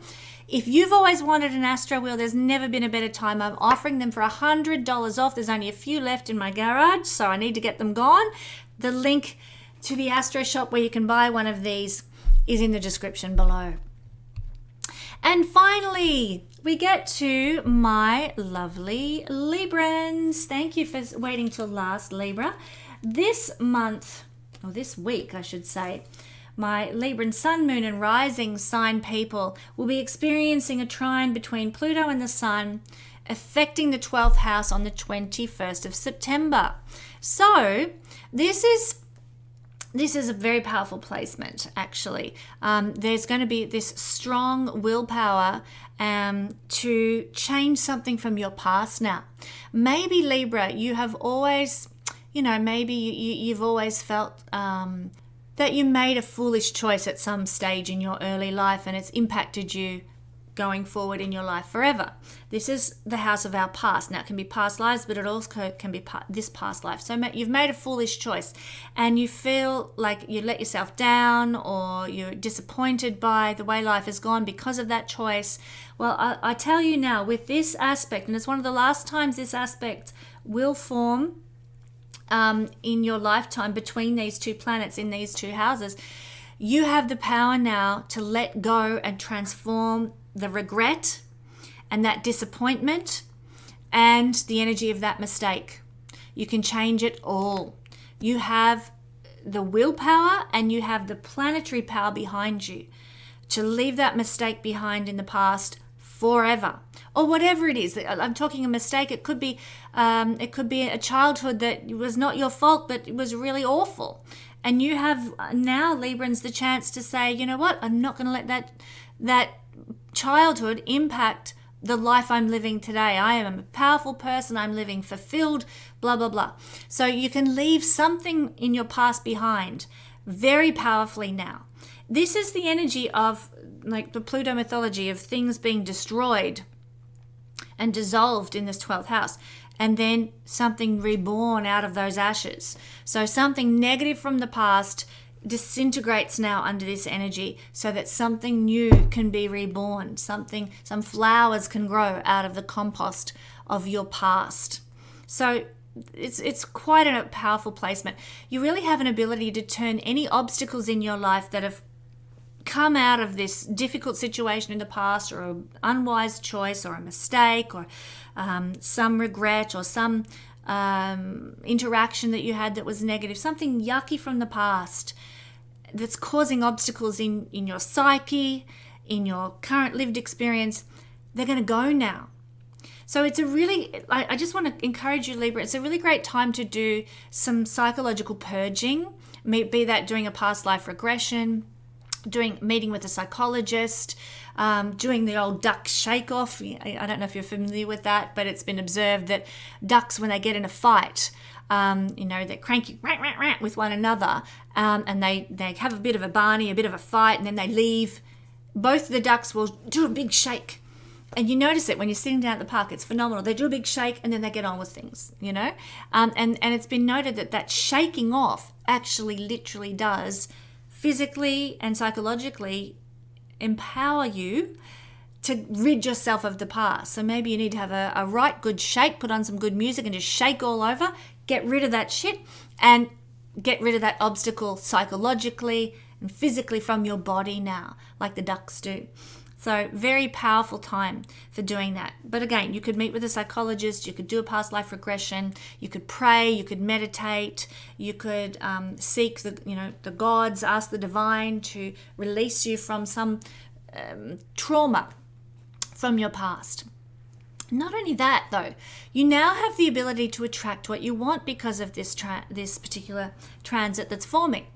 If you've always wanted an Astro Wheel, there's never been a better time. I'm offering them for $100 off. There's only a few left in my garage, so I need to get them gone. The link to the Astro shop where you can buy one of these is in the description below. And finally, we get to my lovely Librans. Thank you for waiting till last, Libra. This month, or this week, I should say, my Libra sun, moon and rising sign people will be experiencing a trine between Pluto and the sun, affecting the 12th house on the 21st of September. So this is a very powerful placement, actually. There's going to be this strong willpower to change something from your past now. Maybe, Libra, you have always, maybe you've always felt that you made a foolish choice at some stage in your early life and it's impacted you going forward in your life forever. This is the house of our past. Now, it can be past lives, but it also can be this past life. So you've made a foolish choice and you feel like you let yourself down or you're disappointed by the way life has gone because of that choice. Well, I tell you now, with this aspect, and it's one of the last times this aspect will form in your lifetime between these two planets in these two houses, you have the power now to let go and transform the regret and that disappointment and the energy of that mistake. You can change it all. You have the willpower and you have the planetary power behind you to leave that mistake behind in the past forever, or whatever it is. I'm talking a mistake. It could be a childhood that was not your fault, but it was really awful. And you have now, Librans, the chance to say, you know what? I'm not going to let that childhood impact the life I'm living today. I am a powerful person. I'm living fulfilled, blah, blah, blah. So you can leave something in your past behind very powerfully now. This is the energy of like the Pluto mythology of things being destroyed and dissolved in this 12th house, and then something reborn out of those ashes. So something negative from the past disintegrates now under this energy so that something new can be reborn. Some flowers can grow out of the compost of your past. So it's quite a powerful placement. You really have an ability to turn any obstacles in your life that have come out of this difficult situation in the past, or an unwise choice, or a mistake, or some regret, or some interaction that you had that was negative, something yucky from the past that's causing obstacles in your psyche, in your current lived experience. They're going to go now. So it's I just want to encourage you, Libra, it's a really great time to do some psychological purging, be that doing a past life regression, meeting with a psychologist, doing the old duck shake off. I don't know if you're familiar with that, but it's been observed that ducks, when they get in a fight, they're cranky with one another, and they have a bit of a barney, a bit of a fight, and then they leave. Both of the ducks will do a big shake. And you notice it when you're sitting down at the park. It's phenomenal. They do a big shake and then they get on with things, and it's been noted that shaking off actually literally does physically and psychologically empower you to rid yourself of the past. So maybe you need to have a right good shake, put on some good music and just shake all over, get rid of that shit and get rid of that obstacle psychologically and physically from your body now, like the ducks do. So very powerful time for doing that. But again, you could meet with a psychologist, you could do a past life regression, you could pray, you could meditate, you could seek the gods, ask the divine to release you from some trauma from your past. Not only that, though, you now have the ability to attract what you want because of this particular transit that's forming.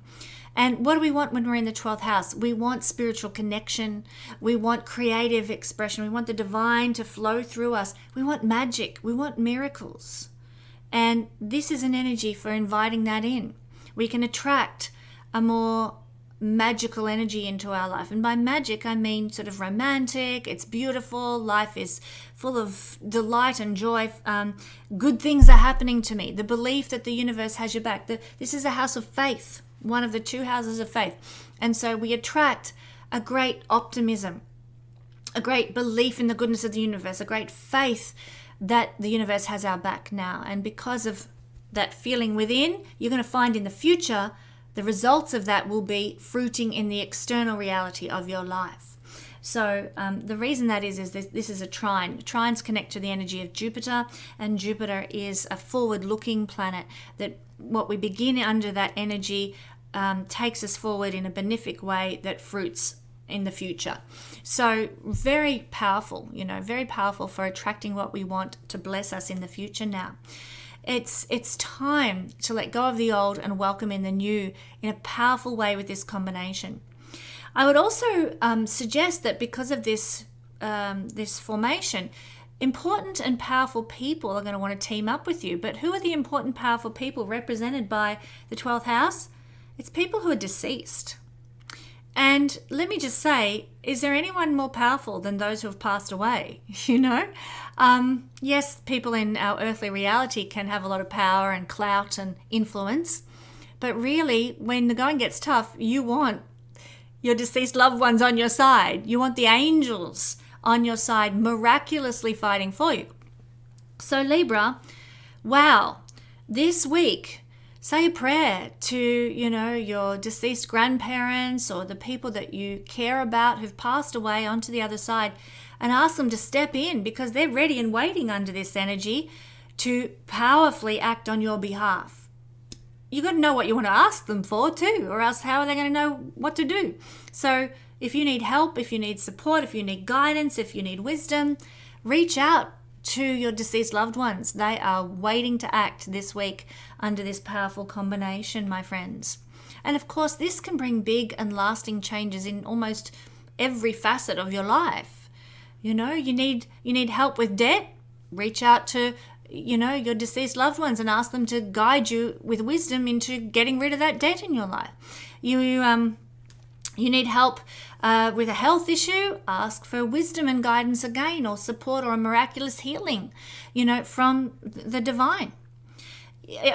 And what do we want when we're in the 12th house? We want spiritual connection. We want creative expression. We want the divine to flow through us. We want magic. We want miracles. And this is an energy for inviting that in. We can attract a more magical energy into our life. And by magic, I mean sort of romantic. It's beautiful. Life is full of delight and joy. Good things are happening to me. The belief that the universe has your back. This is a house of faith. One of the two houses of faith. And so we attract a great optimism, a great belief in the goodness of the universe, a great faith that the universe has our back now. And because of that feeling within, you're going to find in the future, the results of that will be fruiting in the external reality of your life. So the reason that is this is a trine. Trines connect to the energy of Jupiter, and Jupiter is a forward-looking planet that what we begin under that energy takes us forward in a benefic way that fruits in the future. So very powerful, very powerful for attracting what we want to bless us in the future now. It's time to let go of the old and welcome in the new in a powerful way with this combination. I would also suggest that because of this formation, important and powerful people are going to want to team up with you. But who are the important, powerful people represented by the 12th house? It's people who are deceased. And let me just say, is there anyone more powerful than those who have passed away? Yes, people in our earthly reality can have a lot of power and clout and influence. But really, when the going gets tough, you want your deceased loved ones on your side. You want the angels on your side, miraculously fighting for you. So Libra, wow, this week, say a prayer to, your deceased grandparents or the people that you care about who've passed away onto the other side, and ask them to step in because they're ready and waiting under this energy to powerfully act on your behalf. You've got to know what you want to ask them for too, or else how are they going to know what to do? So if you need help, if you need support, if you need guidance, if you need wisdom, reach out to your deceased loved ones. They are waiting to act this week under this powerful combination, my friends. And of course, this can bring big and lasting changes in almost every facet of your life. You need help with debt, reach out to your deceased loved ones and ask them to guide you with wisdom into getting rid of that debt in your life. You need help with a health issue, ask for wisdom and guidance again, or support or a miraculous healing, from the divine.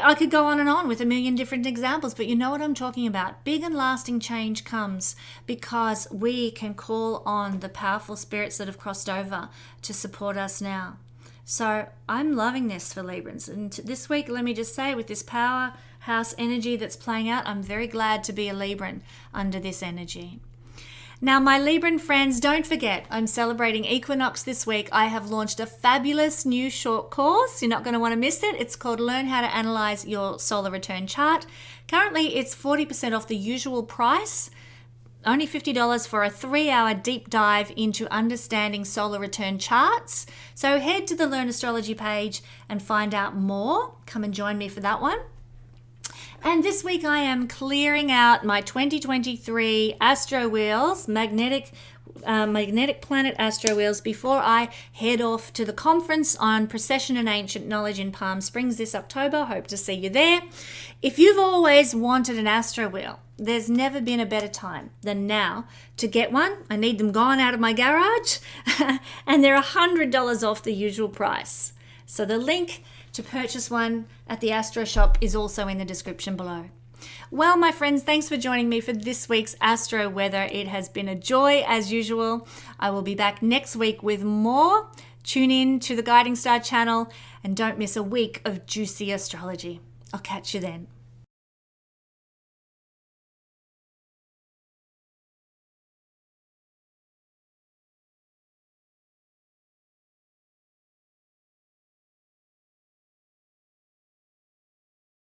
I could go on and on with a million different examples, but you know what I'm talking about. Big and lasting change comes because we can call on the powerful spirits that have crossed over to support us now. So I'm loving this for Librans. And this week, let me just say, with this powerhouse energy that's playing out, I'm very glad to be a Libran under this energy. Now, my Libran friends, don't forget, I'm celebrating Equinox this week. I have launched a fabulous new short course. You're not going to want to miss it. It's called Learn How to Analyze Your Solar Return Chart. Currently, it's 40% off the usual price. Only $50 for a 3-hour deep dive into understanding solar return charts. So head to the Learn Astrology page and find out more. Come and join me for that one. And this week I am clearing out my 2023 Astro Wheels, magnetic planet Astro Wheels, before I head off to the conference on Precession and Ancient Knowledge in Palm Springs this October. Hope to see you there. If you've always wanted an Astro Wheel, there's never been a better time than now to get one. I need them gone out of my garage and they're $100 off the usual price. So the link to purchase one at the Astro Shop is also in the description below. Well, my friends, thanks for joining me for this week's Astro Weather. It has been a joy as usual. I will be back next week with more. Tune in to the Guiding Star channel and don't miss a week of juicy astrology. I'll catch you then.